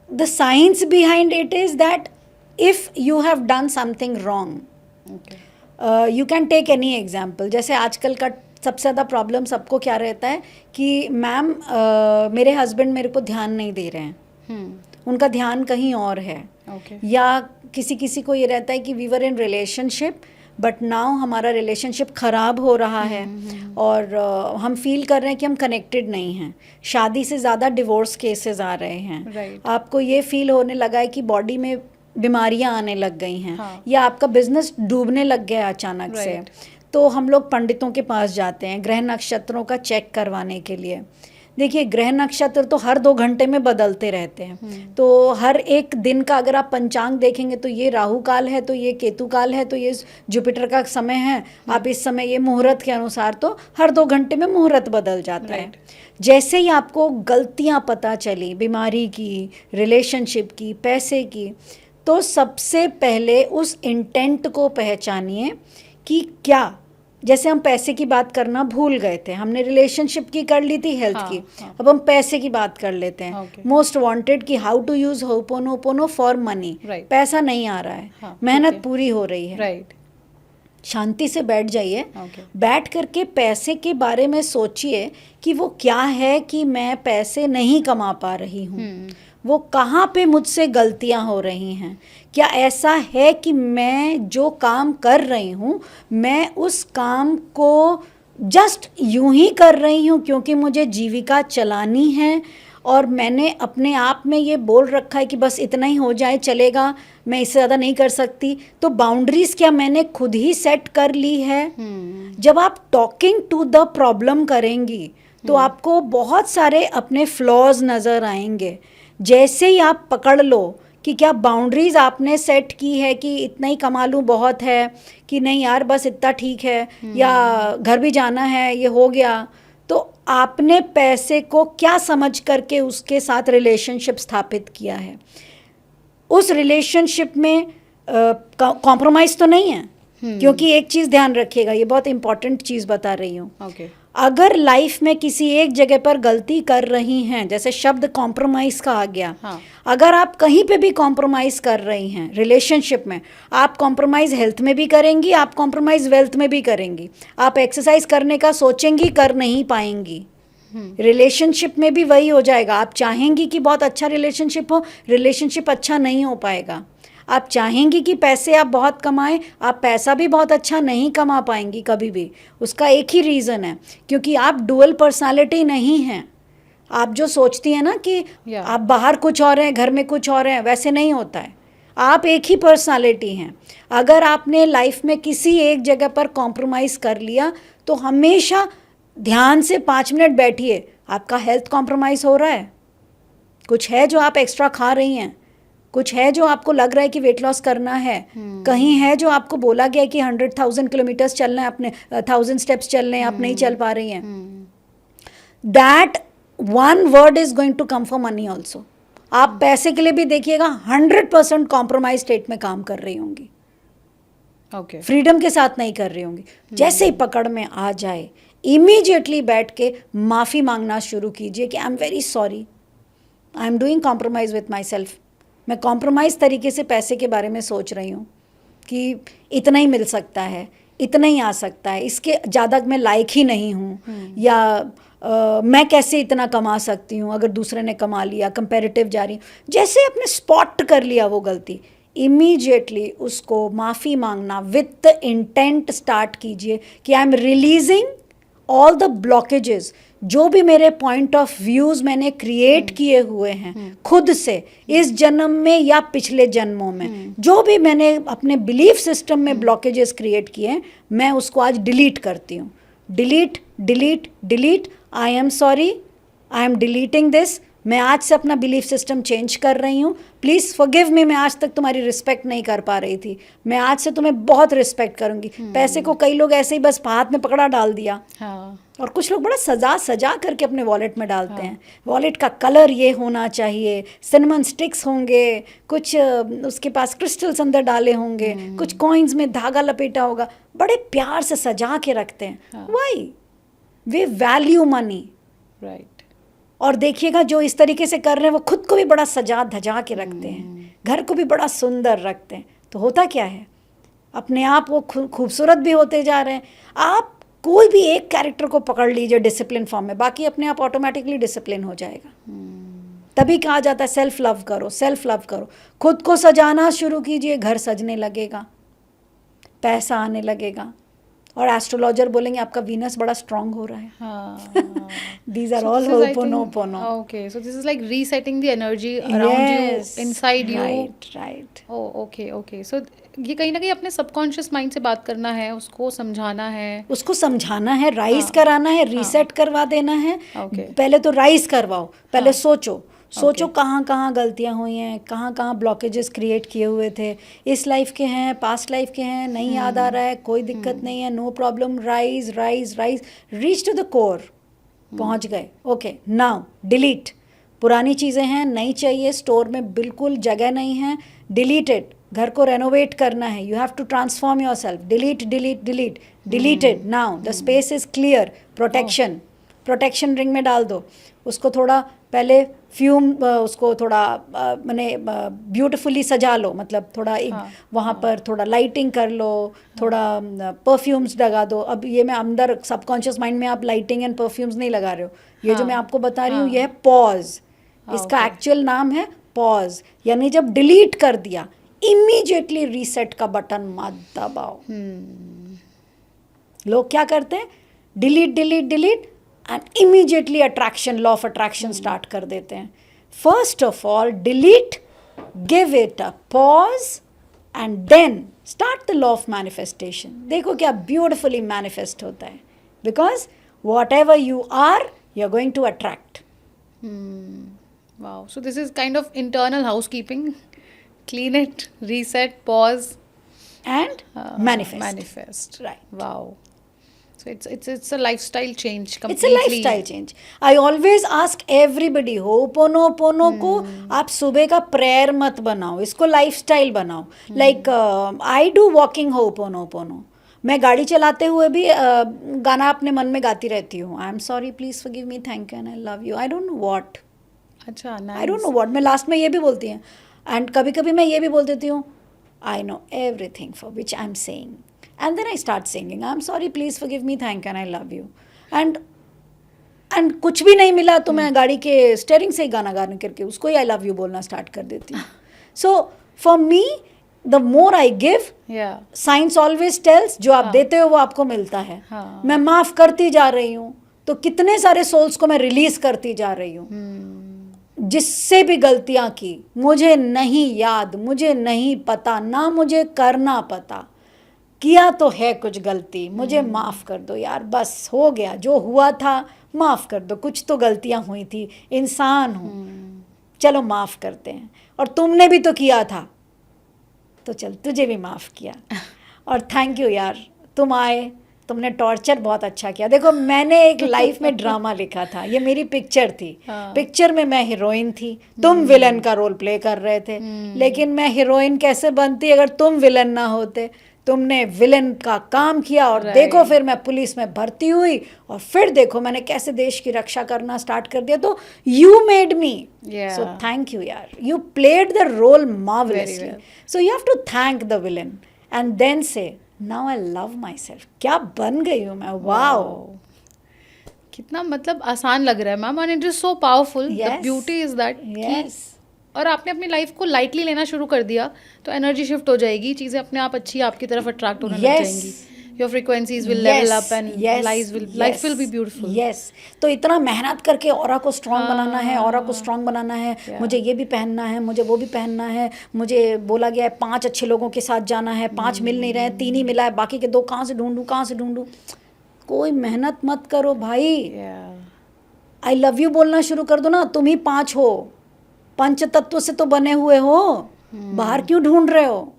The science behind it is that if you have done something wrong, you can take any example. जैसे आजकल का सबसे ज़्यादा प्रॉब्लम सबको क्या रहता है कि मैम मेरे हस्बैंड मेरे को ध्यान नहीं दे रहे हैं, उनका ध्यान कहीं और है। या किसी किसी को ये रहता है कि we were in relationship but now हमारा रिलेशनशिप ख़राब हो रहा है और हम फील कर रहे हैं कि हम कनेक्टेड नहीं हैं। शादी से ज़्यादा डिवोर्स केसेस आ रहे हैं। आपको ये फील होने लगा है कि बॉडी में बीमारियां आने लग गई हैं, या आपका बिजनेस डूबने लग गया अचानक से, तो हम लोग पंडितों के पास जाते हैं ग्रह नक्षत्रों का चेक करवाने के लिए। देखिए ग्रह नक्षत्र तो हर 2 घंटे में बदलते रहते हैं, तो हर एक दिन का अगर आप पंचांग देखेंगे तो ये राहु काल है, तो ये केतु काल है, तो ये जुपिटर का समय है, आप इस समय ये मुहूर्त के अनुसार, तो हर 2 घंटे में मुहूर्त बदल जाता है। जैसे ही आपको गलतियाँ पता चली बीमारी की, रिलेशनशिप की, पैसे की, तो सबसे पहले उस इंटेंट को पहचानिए कि क्या, जैसे हम पैसे की बात करना भूल गए थे, हमने रिलेशनशिप की कर ली थी, हेल्थ की, अब हम पैसे की बात कर लेते हैं। मोस्ट वांटेड कि how to use ho'oponopono for money. पैसा नहीं आ रहा है, मेहनत पूरी हो रही है। शांति से बैठ जाइए, बैठ करके पैसे के बारे में सोचिए कि वो क्या है कि मैं पैसे नहीं कमा पा रही हूँ, वो कहाँ पे मुझसे गलतियाँ हो रही हैं। क्या ऐसा है कि मैं जो काम कर रही हूँ मैं उस काम को जस्ट यूं ही कर रही हूँ क्योंकि मुझे जीविका चलानी है, और मैंने अपने आप में ये बोल रखा है कि बस इतना ही हो जाए चलेगा, मैं इससे ज़्यादा नहीं कर सकती। तो बाउंड्रीज क्या मैंने खुद ही सेट कर ली है? जब आप टॉकिंग टू द प्रॉब्लम करेंगी तो आपको बहुत सारे अपने फ्लॉज नज़र आएंगे। जैसे ही आप पकड़ लो कि क्या बाउंड्रीज आपने सेट की है कि इतना ही कमा लूँ बहुत है, कि नहीं यार बस इतना ठीक है, या घर भी जाना है, ये हो गया, तो आपने पैसे को क्या समझ करके उसके साथ रिलेशनशिप स्थापित किया है। उस रिलेशनशिप में कॉम्प्रोमाइज़ तो नहीं है, क्योंकि एक चीज़ ध्यान रखिएगा, ये बहुत इंपॉर्टेंट चीज़ बता रही हूँ। अगर लाइफ में किसी एक जगह पर गलती कर रही हैं, जैसे शब्द कॉम्प्रोमाइज़ का आ गया, अगर आप कहीं पे भी कॉम्प्रोमाइज़ कर रही हैं रिलेशनशिप में, आप कॉम्प्रोमाइज़ हेल्थ में भी करेंगी, आप कॉम्प्रोमाइज़ वेल्थ में भी करेंगी, आप एक्सरसाइज करने का सोचेंगी, कर नहीं पाएंगी। रिलेशनशिप में भी वही हो जाएगा। आप चाहेंगी कि बहुत अच्छा रिलेशनशिप हो, रिलेशनशिप अच्छा नहीं हो पाएगा। आप चाहेंगी कि पैसे आप बहुत कमाएं, आप पैसा भी बहुत अच्छा नहीं कमा पाएंगी कभी भी। उसका एक ही रीज़न है, क्योंकि आप डुअल पर्सनालिटी नहीं हैं। आप जो सोचती हैं ना कि आप बाहर कुछ और हैं, घर में कुछ और हैं, वैसे नहीं होता है। आप एक ही पर्सनालिटी हैं। अगर आपने लाइफ में किसी एक जगह पर कॉम्प्रोमाइज़ कर लिया तो हमेशा ध्यान से 5 मिनट बैठिए, आपका हेल्थ कॉम्प्रोमाइज़ हो रहा है, कुछ है जो आप एक्स्ट्रा खा रही हैं, कुछ है जो आपको लग रहा है कि वेट लॉस करना है, कहीं है जो आपको बोला गया कि 100,000 किलोमीटर्स चलना है, अपने 1000 स्टेप्स चलने हैं, आप नहीं चल पा रही हैं। That one word is going to come for money also. आप पैसे के लिए भी देखिएगा 100% कॉम्प्रोमाइज स्टेट में काम कर रही होंगी, फ्रीडम के साथ नहीं कर रही होंगी। जैसे ही पकड़ में आ जाए, इमीडिएटली बैठ के माफ़ी मांगना शुरू कीजिए कि I am very sorry, I am doing compromise with my self. मैं कॉम्प्रोमाइज़ तरीके से पैसे के बारे में सोच रही हूँ कि इतना ही मिल सकता है, इतना ही आ सकता है, इसके ज़्यादा मैं लायक ही नहीं हूँ, या मैं कैसे इतना कमा सकती हूँ अगर दूसरे ने कमा लिया, कंपैरेटिव जा रही हूँ। जैसे आपने स्पॉट कर लिया वो गलती, इमीडिएटली उसको माफ़ी मांगना विथ द इंटेंट स्टार्ट कीजिए कि I M releasing all the blockages, जो भी मेरे पॉइंट ऑफ व्यूज़ मैंने क्रिएट किए हुए हैं खुद से इस जन्म में या पिछले जन्मों में, जो भी मैंने अपने बिलीफ सिस्टम में ब्लॉकेजेस क्रिएट किए हैं, मैं उसको आज डिलीट करती हूँ। Delete delete delete. I am sorry, I am deleting this, मैं आज से अपना बिलीफ सिस्टम चेंज कर रही हूँ, प्लीज़ फॉरगिव मी, मैं आज तक तुम्हारी रिस्पेक्ट नहीं कर पा रही थी, मैं आज से तुम्हें बहुत रिस्पेक्ट करूँगी। पैसे को कई लोग ऐसे ही बस हाथ में पकड़ा डाल दिया, हाँ, और कुछ लोग बड़ा सजा करके अपने वॉलेट में डालते हैं। वॉलेट का कलर ये होना चाहिए, सिनेमन स्टिक्स होंगे, कुछ उसके पास क्रिस्टल्स अंदर डाले होंगे, कुछ कॉइन्स में धागा लपेटा होगा, बड़े प्यार से सजा के रखते हैं। वाई? वे वैल्यू मनी। राइट। और देखिएगा जो इस तरीके से कर रहे हैं वो खुद को भी बड़ा सजा धजा के रखते हैं, घर को भी बड़ा सुंदर रखते हैं। तो होता क्या है, अपने आप वो खूबसूरत भी होते जा रहे हैं। आप कोई भी एक कैरेक्टर को पकड़ लीजिए डिसिप्लिन फॉर्म में, बाकी अपने आप ऑटोमेटिकली डिसिप्लिन हो जाएगा। तभी कहा जाता है सेल्फ लव करो, सेल्फ लव करो। खुद को सजाना शुरू कीजिए, घर सजने लगेगा, पैसा आने लगेगा। और एस्ट्रोलॉजर बोलेंगे आपका वीनस बड़ा स्ट्रांग हो रहा है। हाँ। These are So all this is, I think- Ho'oponopono. Okay, so this is like resetting the energy around you, inside you. Right. Oh, okay. So ये कहीं ना कहीं अपने सबकॉन्शियस माइंड से बात करना है, उसको समझाना है। उसको समझाना है, राइज कराना है, रीसेट करवा देना है। Okay. पहले तो राइज करवाओ, पहले सोचो कहाँ कहाँ गलतियाँ हुई हैं, कहाँ कहाँ ब्लॉकेजेस क्रिएट किए हुए थे, इस लाइफ के हैं, पास्ट लाइफ के हैं, नहीं याद आ रहा है, कोई दिक्कत नहीं है, no problem, rise, reach to the core, पहुँच गए। Okay, now delete. पुरानी चीज़ें हैं, नहीं चाहिए, स्टोर में बिल्कुल जगह नहीं है, डिलीटेड। घर को रेनोवेट करना है, you have to transform yourself, deleted. Now the space is clear. Protection ring में डाल दो उसको, थोड़ा पहले फ्यूम उसको थोड़ा माने ब्यूटिफुली सजा लो, मतलब थोड़ा एक वहाँ पर थोड़ा लाइटिंग कर लो, थोड़ा परफ्यूम्स लगा दो। अब ये मैं अंदर सबकॉन्शियस माइंड में आप लाइटिंग एंड परफ्यूम्स नहीं लगा रहे हो, ये जो मैं आपको बता रही हूँ ये है पॉज। इसका एक्चुअल नाम है पॉज, यानी जब डिलीट कर दिया इमीडिएटली रीसेट का बटन मत दबाओ। लोग क्या करते हैं, delete and immediately attraction, law of attraction start कर देते हैं। First of all delete, give it a pause and then start the law of manifestation. देखो क्या ब्यूटिफुली मैनिफेस्ट होता है, because whatever you are you are going to attract. Wow. So this is kind of internal housekeeping. Clean it, reset, pause, and manifest. Right. Wow. So it's a lifestyle change completely. It's a lifestyle change. I always ask everybody, Ho'oponopono को आप सुबह का prayer मत बनाओ, इसको lifestyle बनाओ। Like I do walking Ho'oponopono. मैं गाड़ी चलाते हुए भी गाना अपने मन में गाती रहती हूँ। आई am sorry, please forgive me, thank you and I love you. I don't know what, अच्छा, आई डोंट नो व्हाट। मैं लास्ट में ये भी बोलती हूँ, एंड कभी कभी मैं ये भी बोल देती हूँ, I know everything for which I am saying, and then I start singing, I am sorry, please forgive me, thank you and I love you. And कुछ भी नहीं मिला तो मैं गाड़ी के स्टीयरिंग से ही गाना गाने करके उसको ही आई लव यू बोलना स्टार्ट कर देती हूँ। So for me the more I give, science always tells, जो आप देते हो वो आपको मिलता है। मैं माफ करती जा रही हूँ तो कितने सारे सोल्स को मैं रिलीज करती जा रही हूँ, जिससे भी गलतियाँ की, मुझे नहीं याद, मुझे नहीं पता, ना मुझे करना पता, किया तो है कुछ गलती, मुझे माफ़ कर दो यार, बस हो गया, जो हुआ था माफ़ कर दो, कुछ तो गलतियाँ हुई थी, इंसान हूँ, चलो माफ़ करते हैं, और तुमने भी तो किया था तो चल तुझे भी माफ़ किया, और थैंक यू यार, तुम आए, तुमने टॉर्चर बहुत अच्छा किया। देखो मैंने एक लाइफ में ड्रामा लिखा था, ये मेरी पिक्चर थी, पिक्चर में मैं हीरोइन थी, तुम विलन का रोल प्ले कर रहे थे, लेकिन मैं हीरोइन कैसे बनती अगर तुम विलन ना होते। तुमने विलन का काम किया, और देखो फिर मैं पुलिस में भर्ती हुई, और फिर देखो मैंने कैसे देश की रक्षा करना स्टार्ट कर दिया। तो you made me, so thank you यार, you played the role marvellously, so you have to thank the villain and then say now I love myself. क्या बन गई हूँ मैं, वाओ, कितना मतलब आसान लग रहा है ma'am, and it is so powerful. The beauty is that, yes, और आपने अपनी लाइफ को लाइटली लेना शुरू कर दिया तो एनर्जी शिफ्ट हो जाएगी, चीज़ें अपने आप अच्छी आपकी तरफ अट्रैक्ट होने लग जाएंगी, your frequencies will level up and life will be beautiful. Yes, तो इतना मेहनत करके ऑरा को स्ट्रांग बनाना है, ऑरा को स्ट्रांग बनाना है, मुझे ये भी पहनना है, मुझे वो भी पहनना है, मुझे बोला गया है 5 अच्छे लोगों के साथ जाना है, 5 मिल नहीं रहे, 3 ही मिला है, बाकी के 2 कहाँ से ढूंढूं। कोई मेहनत मत करो भाई, आई लव यू बोलना शुरू कर दो ना, तुम ही 5 हो, 5 तत्व से तो बने हुए हो, बाहर क्यों ढूंढ रहे हो?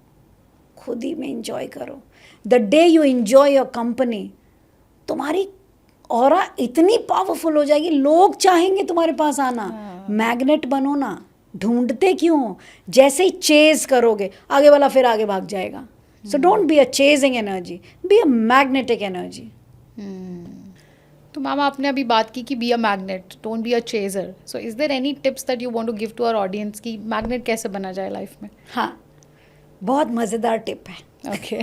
खुद ही में इंजॉय करो. The day you enjoy your company, तुम्हारी ऑरा इतनी पावरफुल हो जाएगी, लोग चाहेंगे तुम्हारे पास आना. मैग्नेट बनो ना, ढूंढते क्यों हो? जैसे ही चेज करोगे आगे वाला फिर आगे भाग जाएगा. So don't be a chasing energy, be a magnetic energy. तो मैम आपने अभी बात की कि be a magnet, don't be a chaser. So is there any tips that you want to give to our audience कि magnet कैसे बना जाए लाइफ में? हाँ, बहुत मज़ेदार टिप है. ओके.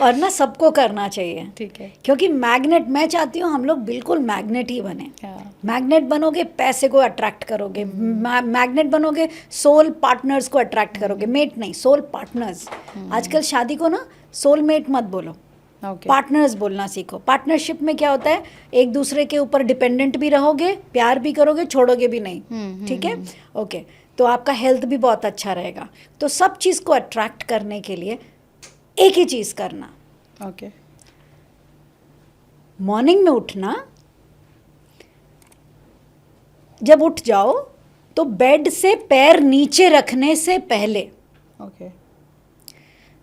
और ना सबको करना चाहिए. ठीक है. क्योंकि मैग्नेट, मैं चाहती हूँ हम लोग बिल्कुल मैग्नेट ही बने. हाँ. मैग्नेट बनोगे, पैसे को अट्रैक्ट करोगे. मैग्नेट बनोगे, सोल पार्टनर्स को अट्रैक्ट करोगे. मेट नहीं, सोल पार्टनर्स. आजकल शादी को ना सोलमेट मत बोलो, ओके. पार्टनर्स बोलना सीखो. पार्टनरशिप में क्या होता है, एक दूसरे के ऊपर डिपेंडेंट भी रहोगे, प्यार भी करोगे, छोड़ोगे भी नहीं. ठीक है, ओके. तो आपका हेल्थ भी बहुत अच्छा रहेगा. तो सब चीज़ को अट्रैक्ट करने के लिए एक ही चीज़ करना. ओके. मॉर्निंग में उठना, जब उठ जाओ तो बेड से पैर नीचे रखने से पहले ओके.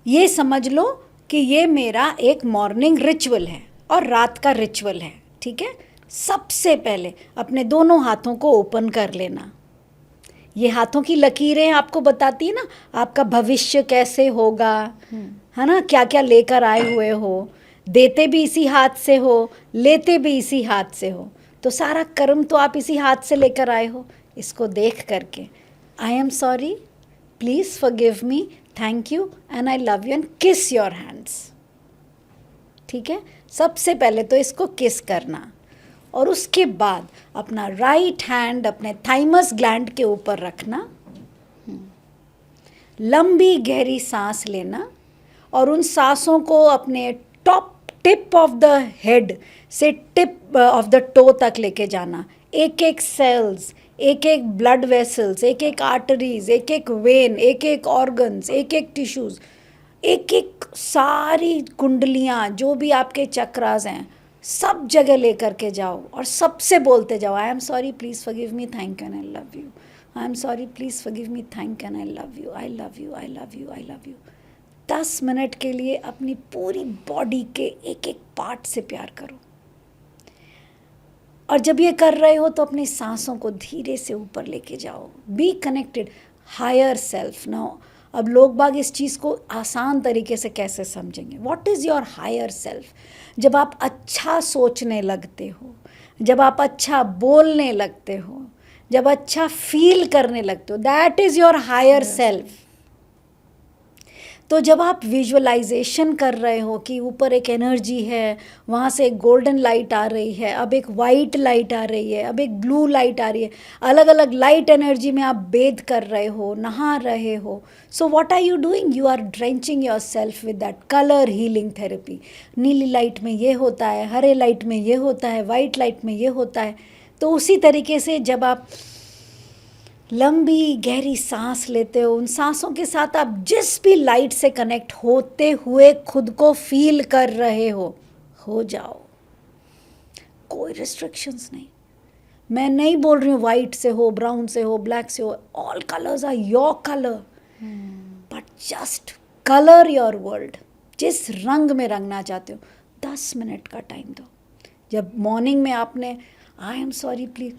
ये समझ लो कि ये मेरा एक मॉर्निंग रिचुअल है और रात का रिचुअल है. ठीक है, सबसे पहले अपने दोनों हाथों को ओपन कर लेना. ये हाथों की लकीरें आपको बताती है ना आपका भविष्य कैसे होगा, है ना, क्या क्या लेकर आए हुए हो. देते भी इसी हाथ से हो, लेते भी इसी हाथ से हो. तो सारा कर्म तो आप इसी हाथ से लेकर आए हो. इसको देख करके आई am sorry, please forgive me, thank you and I love you and किस योर हैंड्स. ठीक है, सबसे पहले तो इसको किस करना. और उसके बाद अपना राइट हैंड अपने थाइमस ग्लैंड के ऊपर रखना, लंबी गहरी सांस लेना और उन सांसों को अपने top tip of the head से टिप ऑफ द टो तक लेके जाना. एक एक सेल्स, एक एक ब्लड वेसल्स, एक एक आर्टरीज, एक एक वेन, एक एक ऑर्गन्स, एक एक टिश्यूज, एक एक सारी कुंडलियाँ, जो भी आपके चक्रास हैं, सब जगह लेकर के जाओ और सबसे बोलते जाओ आई am sorry, please forgive me, thank you and I love you. I am sorry, please forgive me, thank you and I love you, I love you, I love you, I love you. 10 minute के लिए अपनी पूरी body के एक एक part से प्यार करो. और जब ये कर रहे हो तो अपनी सांसों को धीरे से ऊपर लेके जाओ. Be connected, higher self. Now अब लोग बाग इस चीज़ को आसान तरीके से कैसे समझेंगे. What is your higher self? जब आप अच्छा सोचने लगते हो, जब आप अच्छा बोलने लगते हो, जब अच्छा फील करने लगते हो, that is your higher self. तो जब आप विजुअलाइजेशन कर रहे हो कि ऊपर एक एनर्जी है, वहाँ से एक गोल्डन लाइट आ रही है, अब एक वाइट लाइट आ रही है, अब एक ब्लू लाइट आ रही है, अलग अलग लाइट एनर्जी में आप बेद कर रहे हो, नहा रहे हो. So what are you doing? You are drenching yourself with that colour healing therapy. नीली लाइट में ये होता है, हरे लाइट में ये होता है, वाइट लाइट में ये होता है. तो उसी तरीके से जब आप लंबी गहरी सांस लेते हो, उन सांसों के साथ आप जिस भी लाइट से कनेक्ट होते हुए खुद को फील कर रहे हो जाओ. कोई रिस्ट्रिक्शंस नहीं. मैं नहीं बोल रही हूँ वाइट से हो, ब्राउन से हो, ब्लैक से हो. All colours are your colour, but just colour your world. जिस रंग में रंगना चाहते हो 10 मिनट का टाइम दो. जब मॉर्निंग में आपने आई एम सॉरी प्लीज,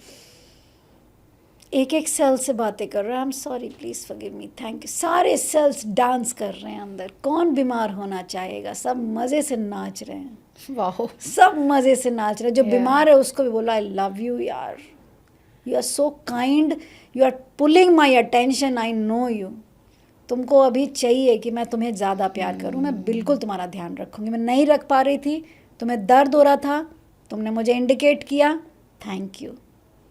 एक एक सेल से बातें कर रहे हैं, आई am sorry, please forgive me, thank you. सारे सेल्स डांस कर रहे हैं अंदर. कौन बीमार होना चाहेगा? सब मज़े से नाच रहे हैं. वाह, सब मज़े से नाच रहे हैं. जो बीमार है उसको भी बोला आई लव यू यार, you are so kind, you are pulling my attention, I know you. तुमको अभी चाहिए कि मैं तुम्हें ज़्यादा प्यार करूँ, मैं बिल्कुल तुम्हारा ध्यान रखूँगी. मैं नहीं रख पा रही थी, तुम्हें दर्द हो रहा था, तुमने मुझे इंडिकेट किया, थैंक यू.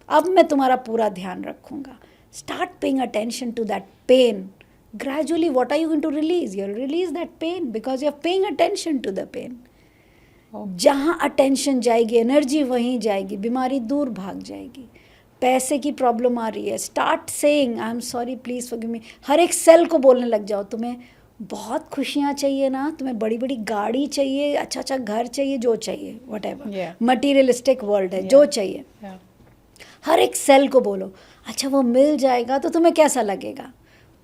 अब मैं तुम्हारा पूरा ध्यान रखूँगा. Start paying attention to that pain. Gradually what are you going to release? You release that pain because you are paying attention to the pain. जहाँ अटेंशन जाएगी एनर्जी वहीं जाएगी, बीमारी दूर भाग जाएगी. पैसे की प्रॉब्लम आ रही है, start saying I am sorry, please forgive me. हर एक सेल को बोलने लग जाओ. तुम्हें बहुत खुशियाँ चाहिए ना, तुम्हें बड़ी बड़ी गाड़ी चाहिए, अच्छा अच्छा घर चाहिए, जो चाहिए, वट एवर मटीरियलिस्टिक वर्ल्ड है, जो चाहिए, हर एक सेल को बोलो, अच्छा वो मिल जाएगा तो तुम्हें कैसा लगेगा,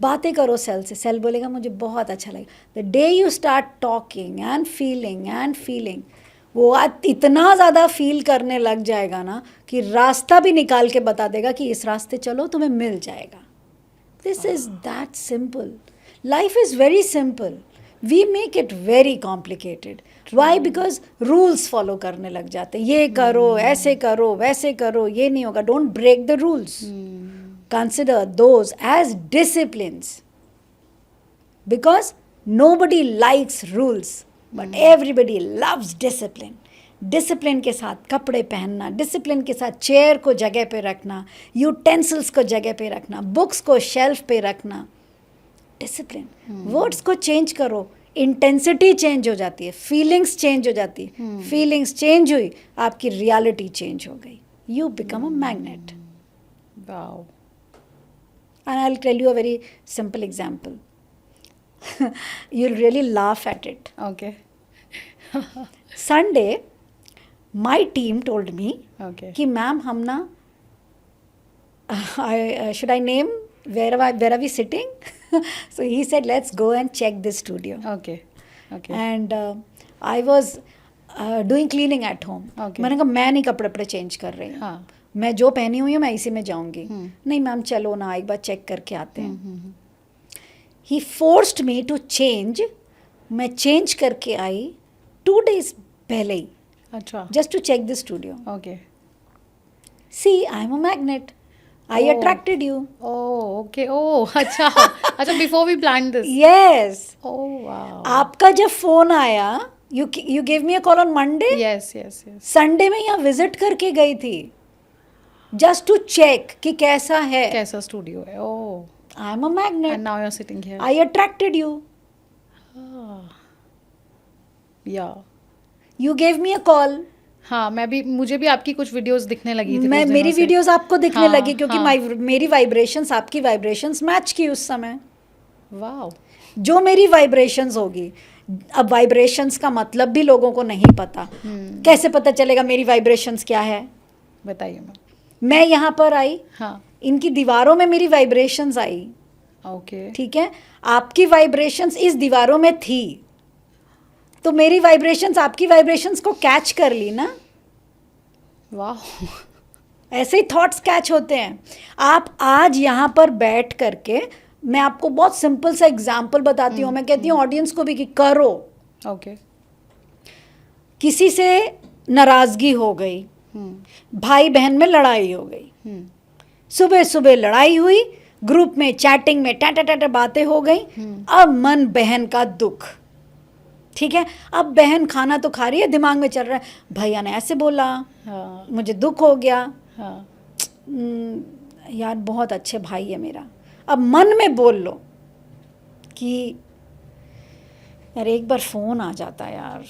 बातें करो सेल से, सेल बोलेगा मुझे बहुत अच्छा लगेगा। The day you start talking and feeling, वो आज इतना ज़्यादा फील करने लग जाएगा ना कि रास्ता भी निकाल के बता देगा कि इस रास्ते चलो तुम्हें मिल जाएगा। This is that simple. Life is very simple, we make it very complicated. Why? Because rules follow करने लग जाते हैं, ये करो, ऐसे करो, वैसे करो, ये नहीं होगा। Don't break the rules, consider those as disciplines, because nobody likes rules but everybody loves discipline. Discipline के साथ कपड़े पहनना, डिसिप्लिन के साथ चेयर को जगह पे रखना, यूटेंसिल्स को जगह पे रखना, बुक्स को शेल्फ पे रखना। डिसिप्लिन। वर्ड्स को चेंज करो, इंटेंसिटी चेंज हो जाती है, फीलिंग्स चेंज हो जाती है। फीलिंग्स चेंज हुई, आपकी रियलिटी चेंज हो गई। You become a magnet. Wow. And I'll tell you a very simple example. You'll really laugh at it. Okay. Sunday, my team told me Okay. कि ma'am हम ना should I name where are we sitting? So he said let's go and check this studio. Okay. Okay. And I was doing cleaning at home. Okay. मैंने कहा मैं नहीं कपड़े वपड़े change कर रही हूँ, हाँ. मैं जो पहनी हुई हूँ मैं इसी में जाऊंगी। नहीं मैम चलो ना एक बार चेक करके आते हैं। He forced me to change. मैं चेंज करके आई 2 days पहले ही, अच्छा. Just to check the studio. Okay. See I am a magnet, I Oh. Attracted you. Oh, okay. Oh, अच्छा. अच्छा, before we planned this. Yes. Oh, wow. आपका जब फोन आया, you give me a call on Monday, Yes, yes, yes. Sunday में यहाँ visit करके गई थी जस्ट टू चेक कि कैसा है। कैसा स्टूडियो है? Oh. I am a And magnet, now you're sitting here. I attracted you, Ah. Yeah. You gave me a call. हाँ, मुझे भी आपकी कुछ वीडियोस दिखने लगी थी मैं कुछ मेरी दिनों से। वीडियोस आपको दिखने हाँ, लगी क्योंकि हाँ. मेरी वाइब्रेशंस आपकी वाइब्रेशंस मैच की उस समय। Wow. जो मेरी वाइब्रेशंस होगी, अब वाइब्रेशंस का मतलब भी लोगों को नहीं पता। कैसे पता चलेगा मेरी वाइब्रेशंस क्या है? बताइए मैम. मैं यहाँ पर आई, हाँ. इनकी दीवारों में मेरी वाइब्रेशंस आई, Okay. ठीक है। आपकी वाइब्रेशंस इस दीवारों में थी, तो मेरी वाइब्रेशंस आपकी वाइब्रेशंस को कैच कर ली ना। Wow. ऐसे ही थॉट्स कैच होते हैं। आप आज यहाँ पर बैठ करके, मैं आपको बहुत सिंपल सा एग्जाम्पल बताती हूँ, मैं कहती हूँ ऑडियंस को भी कि करो। Okay. किसी से नाराज़गी हो गई, भाई बहन में लड़ाई हो गई, सुबह सुबह लड़ाई हुई, ग्रुप में चैटिंग में टाटा बातें हो गई, अब मन बहन का दुख, ठीक है। अब बहन खाना तो खा रही है, दिमाग में चल रहा है भैया ने ऐसे बोला, हाँ. मुझे दुख हो गया, हाँ. यार बहुत अच्छे भाई है मेरा। अब मन में बोल लो कि यार एक बार फ़ोन आ जाता यार,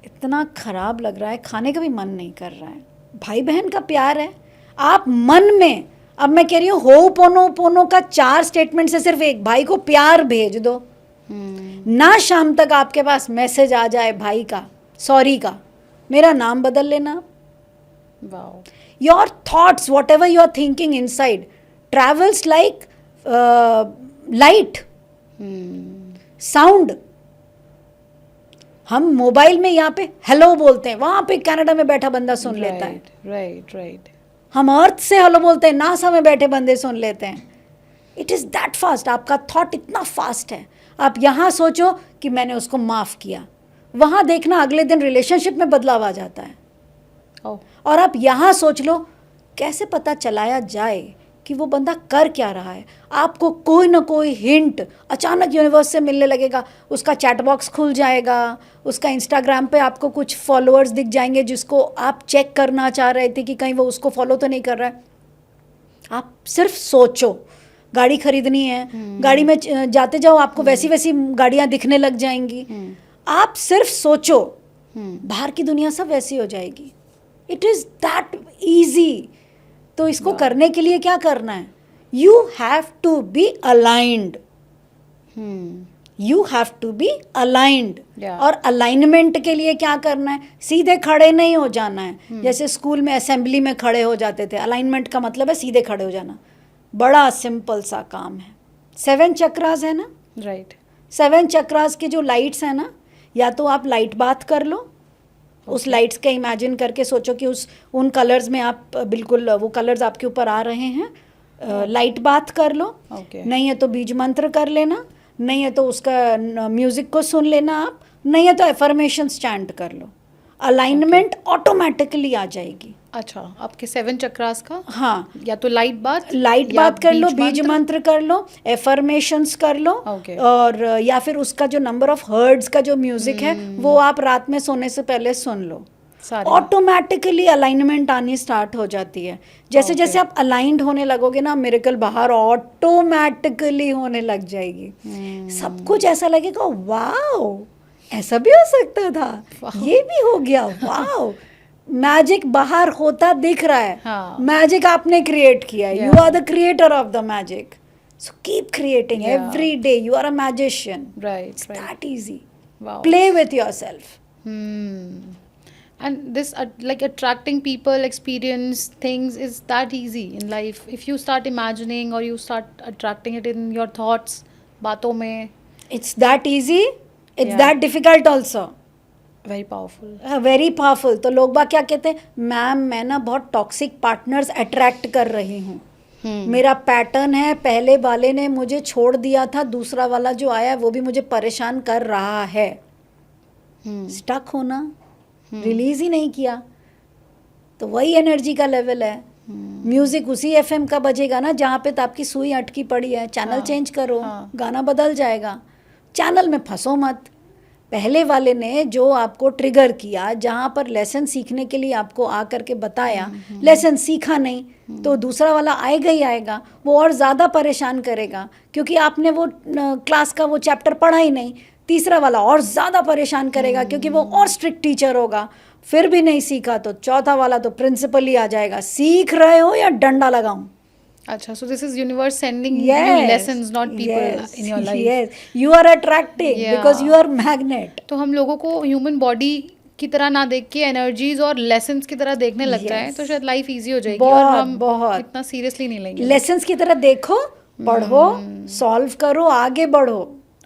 इतना ख़राब लग रहा है, खाने का भी मन नहीं कर रहा है। भाई बहन का प्यार है। आप मन में, अब मैं कह रही हूँ हो पोनो का 4 स्टेटमेंट से सिर्फ एक, भाई को प्यार भेज दो ना, शाम तक आपके पास मैसेज आ जाए भाई का, सॉरी का, मेरा नाम बदल लेना। Wow. Your thoughts, whatever you are thinking inside, travels like light, sound. हम मोबाइल में यहाँ पे हेलो बोलते हैं, वहाँ पे कनाडा में बैठा बंदा सुन लेता है। Right, right. हम अर्थ से हेलो बोलते हैं, नासा में बैठे बंदे सुन लेते हैं। It is that fast. आपका थॉट इतना फास्ट है। आप यहाँ सोचो कि मैंने उसको माफ़ किया, वहाँ देखना अगले दिन रिलेशनशिप में बदलाव आ जाता है। Oh. और आप यहाँ सोच लो कैसे पता चलाया जाए कि वो बंदा कर क्या रहा है। आपको कोई ना कोई हिंट अचानक यूनिवर्स से मिलने लगेगा, उसका चैट बॉक्स खुल जाएगा, उसका इंस्टाग्राम पे आपको कुछ फॉलोअर्स दिख जाएंगे जिसको आप चेक करना चाह रहे थे कि कहीं वो उसको फॉलो तो नहीं कर रहा है। आप सिर्फ सोचो, गाड़ी खरीदनी है, गाड़ी में जाते जाओ आपको वैसी वैसी गाड़ियाँ दिखने लग जाएंगी। आप सिर्फ सोचो, बाहर की दुनिया सब वैसी हो जाएगी। It is that easy. तो इसको करने के लिए क्या करना है? You have to be aligned. You have to be aligned. Yeah. और अलाइनमेंट के लिए क्या करना है, सीधे खड़े नहीं हो जाना है। जैसे स्कूल में असेंबली में खड़े हो जाते थे, अलाइनमेंट का मतलब है सीधे खड़े हो जाना। बड़ा सिंपल सा काम है। 7 चक्रास है ना, राइट 7 चक्रास की जो लाइट्स है ना, या तो आप लाइट बाथ कर लो, उस लाइट्स का इमेजिन करके सोचो कि उन कलर्स में आप बिल्कुल वो कलर्स आपके ऊपर आ रहे हैं, लाइट बाथ कर लो। Okay. नहीं है तो बीज मंत्र कर लेना, नहीं है तो उसका म्यूजिक को सुन लेना आप, नहीं है तो एफर्मेशंस चैंट कर लो। अलाइनमेंट ऑटोमेटिकली आ जाएगी। अच्छा, आपके 7 चक्रास का हाँ, या तो लाइट बाथ कर लो, बीज मंत्र कर लो, एफर्मेशंस कर लो। Okay. और या फिर उसका जो नंबर ऑफ हर्ट्ज का जो म्यूजिक है वो आप रात में सोने से पहले सुन लो। सारे ऑटोमेटिकली अलाइनमेंट आनी स्टार्ट हो जाती है। जैसे जैसे आप अलाइंड होने लगोगे ना, मिरेकल बाहर ऑटोमेटिकली होने लग जाएगी। सब कुछ ऐसा लगेगा वाओ, ऐसा भी हो सकता था, ये भी हो गया, वाओ। मैजिक बाहर होता दिख रहा है। हाँ। मैजिक आपने क्रिएट किया है। You Yeah. Are the creator of the magic, so keep creating Yeah. Every day. You are a magician. Right It's that easy. Wow. Play with yourself. And this like attracting people, experience things is that easy in life if you start imagining or you start attracting it in your thoughts, बातों में। It's that easy. It's Yeah. that difficult also. Very powerful. Very powerful. तो लोग बाग क्या कहते हैं, ma'am मैं ना बहुत टॉक्सिक पार्टनर्स अट्रैक्ट कर रही हूँ। मेरा पैटर्न है, पहले वाले ने मुझे छोड़ दिया था, दूसरा वाला जो आया वो भी मुझे परेशान कर रहा है। स्टक होना, रिलीज ही नहीं किया, तो वही एनर्जी का लेवल है। म्यूजिक उसी एफएम का बजेगा ना जहाँ पे तो आपकी सुई अटकी पड़ी है। चैनल चेंज करो, गाना बदल जाएगा। चैनल में फंसो मत। पहले वाले ने जो आपको ट्रिगर किया, जहाँ पर लेसन सीखने के लिए आपको आ करके बताया, लेसन सीखा नहीं, तो दूसरा वाला आएगा ही आएगा, वो और ज़्यादा परेशान करेगा क्योंकि आपने वो क्लास का वो चैप्टर पढ़ा ही नहीं। तीसरा वाला और ज़्यादा परेशान करेगा क्योंकि वो और स्ट्रिक्ट टीचर होगा, फिर भी नहीं सीखा तो चौथा वाला तो प्रिंसिपल ही आ जाएगा, सीख रहे हो या डंडा लगाऊं। अच्छा, so this is universe sending you lessons, not people in your life. Yes, you are attracting because you are magnet. तो हम लोगों को ह्यूमन बॉडी की तरह ना देख के एनर्जीज और लेसन्स की तरह देखने लग जाए तो शायद लाइफ इजी हो जाएगी और हम इतना सीरियसली नहीं लेंगे। लेसन्स की तरह देखो, पढ़ो, सॉल्व करो, आगे बढ़ो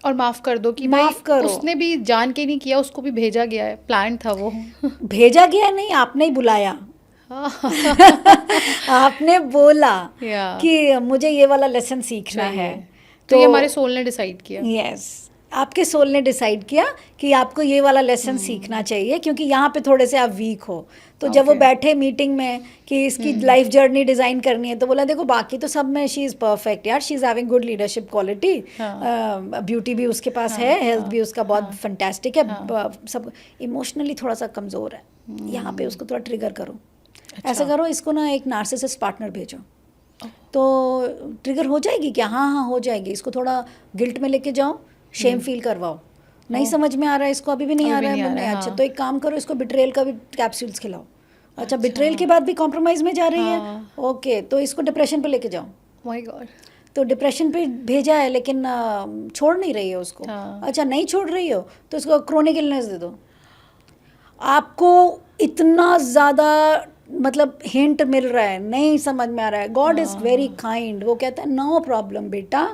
और माफ कर दो कि माफ करो। उसने भी जान के नहीं किया, उसको भी भेजा गया है, प्लान था वो। भेजा गया नहीं, आपने ही बुलाया। आपने बोला कि मुझे ये वाला लेसन सीखना है, तो ये हमारे सोल ने डिसाइड किया। यस, आपके सोल ने डिसाइड किया कि आपको ये वाला लेसन सीखना चाहिए क्योंकि यहाँ पे थोड़े से आप वीक हो। तो जब वो बैठे मीटिंग में कि इसकी लाइफ जर्नी डिज़ाइन करनी है, तो बोला देखो बाकी तो सब में शी इज़ परफेक्ट यार, she is having good leadership quality, beauty भी उसके पास है, हेल्थ भी उसका बहुत फंटेस्टिक है, सब इमोशनली थोड़ा सा कमज़ोर है, यहाँ पे उसको थोड़ा ट्रिगर करो। ऐसा करो, इसको ना एक नार्सिसिस्ट पार्टनर भेजो तो ट्रिगर हो जाएगी क्या? हाँ हो जाएगी। इसको थोड़ा गिल्ट में लेके जाओ, शेम फील करवाओ। नहीं समझ में आ रहा है इसको, अभी भी नहीं आ रहा है। अच्छा तो एक काम करो, इसको बिट्रेल का भी कैप्सूल्स खिलाओ। अच्छा बिट्रेल के बाद भी कॉम्प्रोमाइज़ में जा रही है, ओके तो इसको डिप्रेशन पे लेके जाओ। माय गॉड, तो डिप्रेशन पे भेजा है लेकिन छोड़ नहीं रही है उसको। अच्छा नहीं छोड़ रही हो तो इसको क्रोनिक इलनेस दे दो। आपको इतना ज़्यादा मतलब हिंट मिल रहा है, नहीं समझ में आ रहा है। गॉड इज़ वेरी काइंड, वो कहता है नो प्रॉब्लम बेटा,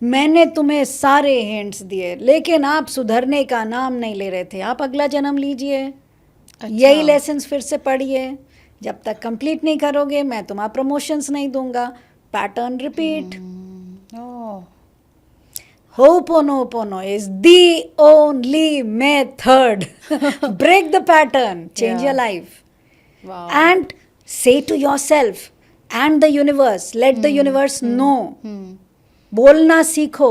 मैंने तुम्हें सारे हिंट्स दिए लेकिन आप सुधरने का नाम नहीं ले रहे थे। आप अगला जन्म लीजिए, यही लेसन्स फिर से पढ़िए। जब तक कंप्लीट नहीं करोगे मैं तुम्हारा प्रमोशंस नहीं दूंगा। Pattern repeat. Ho'oponopono is the only method. Break the pattern, change your life. Wow. And say to yourself and the universe, let the universe know. बोलना सीखो।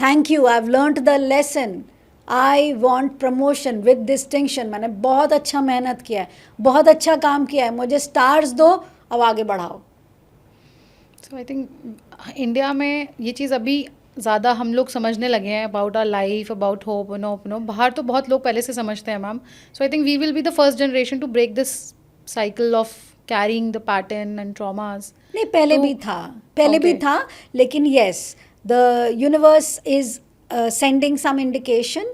Thank you, I've learnt the lesson. I want promotion with distinction. मैंने बहुत अच्छा मेहनत किया है, बहुत अच्छा काम किया है, मुझे स्टार्स दो, अब आगे बढ़ाओ। So I think इंडिया में ये चीज़ अभी ज़्यादा हम लोग समझने लगे हैं about our life, about ho'oponopono. बाहर तो बहुत लोग पहले से समझते हैं ma'am. So I think we will be the first generation to break this cycle of carrying the pattern and traumas. नहीं पहले भी था, पहले भी था, लेकिन yes the universe is sending some indication.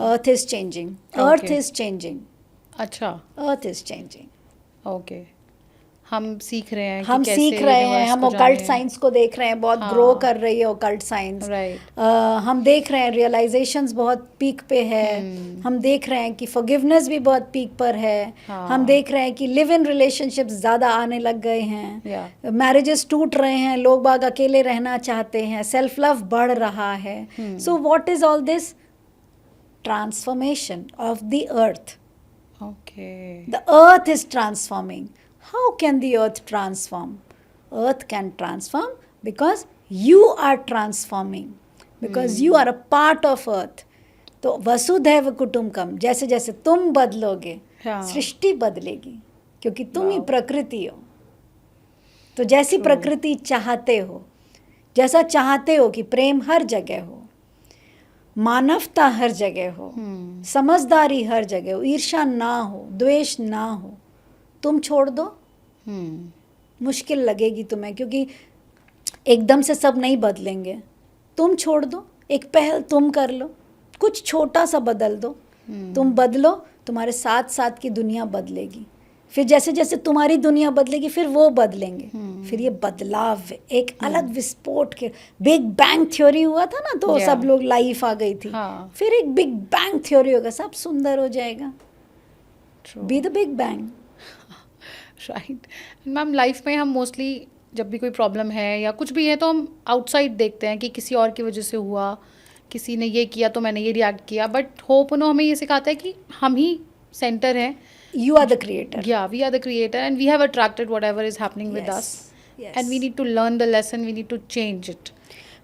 Earth is changing. Earth Okay. is changing. अच्छा, Earth is changing. Okay, हम सीख रहे हैं कि हम कैसे सीख रहे हैं, universe हम को ओकल्ट जाने। साइंस को देख रहे हैं, बहुत हाँ। ग्रो कर रही है ओकल्ट साइंस। Right. हम देख रहे हैं रियलाइजेशंस बहुत पीक पे है। हम देख रहे हैं कि फॉरगिवनेस भी बहुत पीक पर है। हाँ। हम देख रहे हैं कि लिव इन रिलेशनशिप्स ज़्यादा आने लग गए हैं। Yeah. मैरिजेस टूट रहे हैं, लोग बाग अकेले रहना चाहते हैं, सेल्फ लव बढ़ रहा है। So what is all this? Transformation of the earth. Okay. The earth is transforming. How can the earth transform? Earth can transform because you are transforming. Because you are a part of earth. तो वसुधैव कुटुम्बकम, जैसे जैसे तुम बदलोगे हाँ। सृष्टि बदलेगी, क्योंकि तुम ही प्रकृति हो. तो जैसी प्रकृति चाहते हो, जैसा चाहते हो कि प्रेम हर जगह हो, मानवता हर जगह हो, समझदारी हर जगह हो, ईर्ष्या ना हो, द्वेष ना हो, तुम छोड़ दो. मुश्किल लगेगी तुम्हें, क्योंकि एकदम से सब नहीं बदलेंगे. तुम छोड़ दो, एक पहल तुम कर लो, कुछ छोटा सा बदल दो. तुम बदलो, तुम्हारे साथ साथ की दुनिया बदलेगी. फिर जैसे जैसे तुम्हारी दुनिया बदलेगी, फिर वो बदलेंगे. फिर ये बदलाव एक अलग विस्फोट के, बिग बैंग थ्योरी हुआ था ना, तो Yeah. सब लोग लाइफ आ गई थी. हाँ. फिर एक बिग बैंग थ्योरी होगा, सब सुंदर हो जाएगा. True. Be the big bang. Right. Ma'am, life में हम मोस्टली जब भी कोई प्रॉब्लम है या कुछ भी है तो हम आउटसाइड देखते हैं कि किसी और की वजह से हुआ, किसी ने ये किया तो मैंने ये रिएक्ट किया. बट होपनो हमें ये सिखाता है कि हम ही सेंटर हैं. You are the creator. Yeah, we are the creator and we have attracted whatever is happening with Yes, us. yes. And we need to learn the lesson, we need to change it.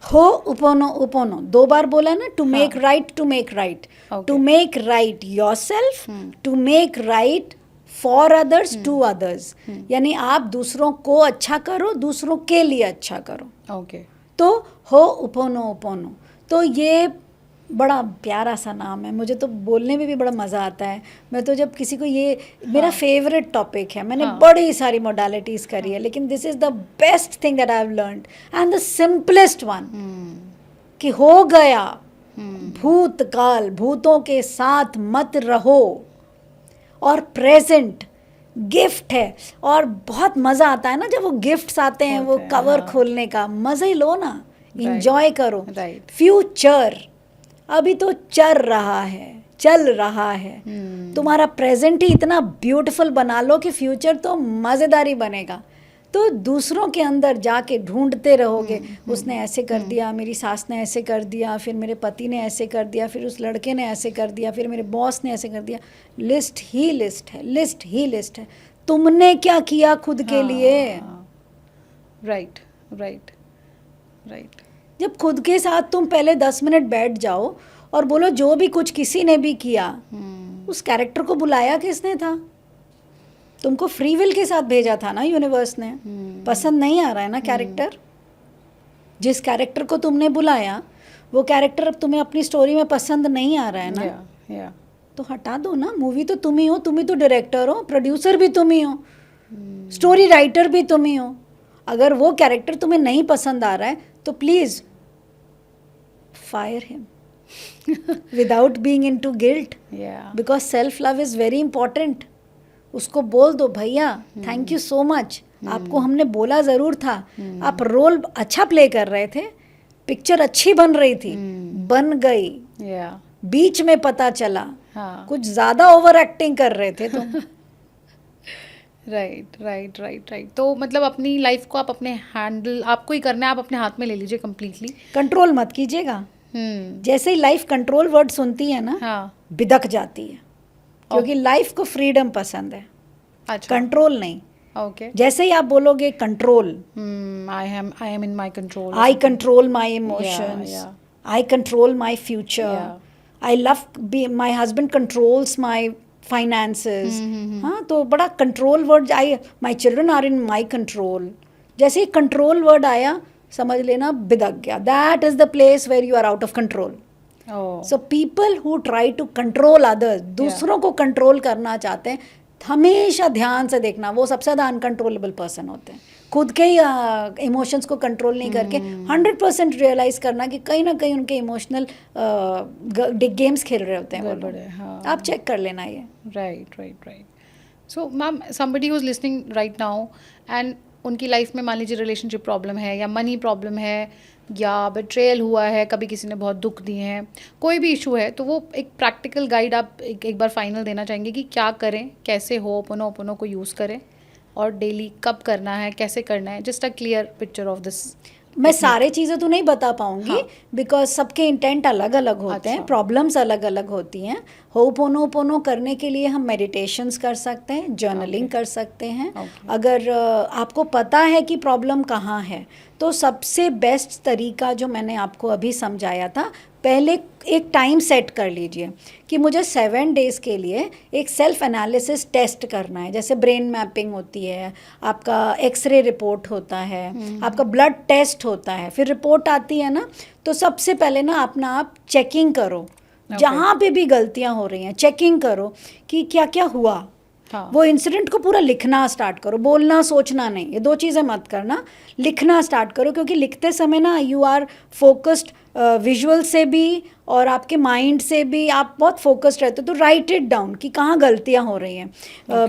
हो उपोनो उपोनो 2 बार बोला ना. To make right, to make right, Okay. To make right yourself, to make right for others, to others. यानी आप दूसरों को अच्छा करो, दूसरों के लिए अच्छा करो. Okay. तो हो उपोनो उपोनो. तो ये बड़ा प्यारा सा नाम है, मुझे तो बोलने में भी बड़ा मज़ा आता है. मैं तो जब किसी को ये मेरा फेवरेट टॉपिक है. मैंने बड़ी सारी मोडालिटीज़ करी है, लेकिन this is the best thing that I have learned and the simplest one. कि हो गया, भूतकाल, भूतों के साथ मत रहो, और प्रेजेंट गिफ्ट है. और बहुत मज़ा आता है ना जब वो गिफ्ट्स आते हैं, वो कवर खोलने का मज़ा ही लो ना, इंजॉय करो. Right. फ्यूचर अभी तो चल रहा है, चल रहा है. तुम्हारा प्रेजेंट ही इतना ब्यूटीफुल बना लो कि फ्यूचर तो मज़ेदारी बनेगा. तो दूसरों के अंदर जाके ढूंढते रहोगे, उसने ऐसे कर दिया, मेरी सास ने ऐसे कर दिया, फिर मेरे पति ने ऐसे कर दिया, फिर उस लड़के ने ऐसे कर दिया, फिर मेरे बॉस ने ऐसे कर दिया. लिस्ट ही लिस्ट है, लिस्ट ही लिस्ट है. तुमने क्या किया खुद के लिए? Right, right, right. जब खुद के साथ तुम पहले 10 मिनट बैठ जाओ और बोलो जो भी कुछ किसी ने भी किया, उस कैरेक्टर को बुलाया किसने था? तुमको फ्री विल के साथ भेजा था ना यूनिवर्स ने. पसंद नहीं आ रहा है ना कैरेक्टर? जिस कैरेक्टर को तुमने बुलाया, वो कैरेक्टर अब तुम्हें अपनी स्टोरी में पसंद नहीं आ रहा है ना, या तो हटा दो ना. मूवी तो तुम ही हो, तुम ही तो डायरेक्टर हो, प्रोड्यूसर भी तुम ही हो, स्टोरी राइटर भी तुम ही हो. अगर वो कैरेक्टर तुम्हें नहीं पसंद आ रहा है तो please fire him without being into guilt, या because self love is very important. उसको बोल दो, भैया थैंक यू सो मच, आपको हमने बोला ज़रूर था, आप रोल अच्छा प्ले कर रहे थे, पिक्चर अच्छी बन रही थी, बन गई, या बीच में पता चला हाँ. कुछ ज़्यादा ओवर एक्टिंग कर रहे थे तुम. Right, right, right, right. तो मतलब अपनी लाइफ को आप अपने हैंडल आपको ही करना है, आप अपने हाथ में ले लीजिए कंप्लीटली. कंट्रोल मत कीजिएगा. जैसे ही लाइफ कंट्रोल वर्ड सुनती है ना, हाँ. बिदक जाती है, क्योंकि लाइफ को फ्रीडम पसंद है, अच्छा. कंट्रोल नहीं. ओके. जैसे ही आप बोलोगे control, I am in my control. I control my emotions. yeah. I control my future. Yeah. I love my husband controls my finances. हाँ, तो बड़ा control word. my children are in my control. जैसे ही control word आया, समझ लेना बिदक गया. That is the place where you are out of control. Oh. So people who try to control others, दूसरों को कंट्रोल करना चाहते हैं, हमेशा ध्यान से देखना, वो सबसे ज़्यादा अनकंट्रोलेबल पर्सन होते हैं. खुद के ही इमोशंस को कंट्रोल नहीं करके 100% रियलाइज करना कि कहीं ना कहीं उनके इमोशनल गेम्स खेल रहे होते हैं वो गड़बड़ लोग। है, हाँ। आप चेक कर लेना ये। Right. So ma'am, somebody who is listening right now and उनकी लाइफ में मान लीजिए रिलेशनशिप प्रॉब्लम है या मनी प्रॉब्लम है या बिट्रेयल हुआ है, कभी किसी ने बहुत दुख दिए हैं, कोई भी इशू है, तो वो एक प्रैक्टिकल गाइड आप एक बार फाइनल देना चाहेंगे कि क्या करें, कैसे होपोनोपोनो को यूज़ करें और डेली कब करना है, कैसे करना है, just a clear picture of this. मैं सारे चीज़ें तो नहीं बता पाऊंगी हाँ। बिकॉज सबके इंटेंट अलग अलग होते हैं, अच्छा। प्रॉब्लम्स अलग अलग होती हैं। होपोनोपोनो करने के लिए हम मेडिटेशंस कर सकते हैं, जर्नलिंग कर सकते हैं। Okay. अगर आपको पता है कि प्रॉब्लम कहाँ है तो सबसे बेस्ट तरीका जो मैंने आपको अभी समझाया था, पहले एक टाइम सेट कर लीजिए कि मुझे 7 डेज़ के लिए एक सेल्फ एनालिसिस टेस्ट करना है। जैसे ब्रेन मैपिंग होती है, आपका एक्सरे रिपोर्ट होता है, आपका ब्लड टेस्ट होता है, फिर रिपोर्ट आती है ना, तो सबसे पहले ना अपना आप चेकिंग करो, जहाँ पे भी गलतियाँ हो रही हैं चेकिंग करो कि क्या क्या हुआ। हाँ। वो इंसिडेंट को पूरा लिखना स्टार्ट करो, बोलना सोचना नहीं, ये 2 चीज़ें मत करना, लिखना स्टार्ट करो। क्योंकि लिखते समय ना यू आर फोकस्ड, विजुअल से भी और आपके माइंड से भी आप बहुत फोकस्ड रहते हो। तो राइट इट डाउन कि कहाँ गलतियाँ हो रही हैं।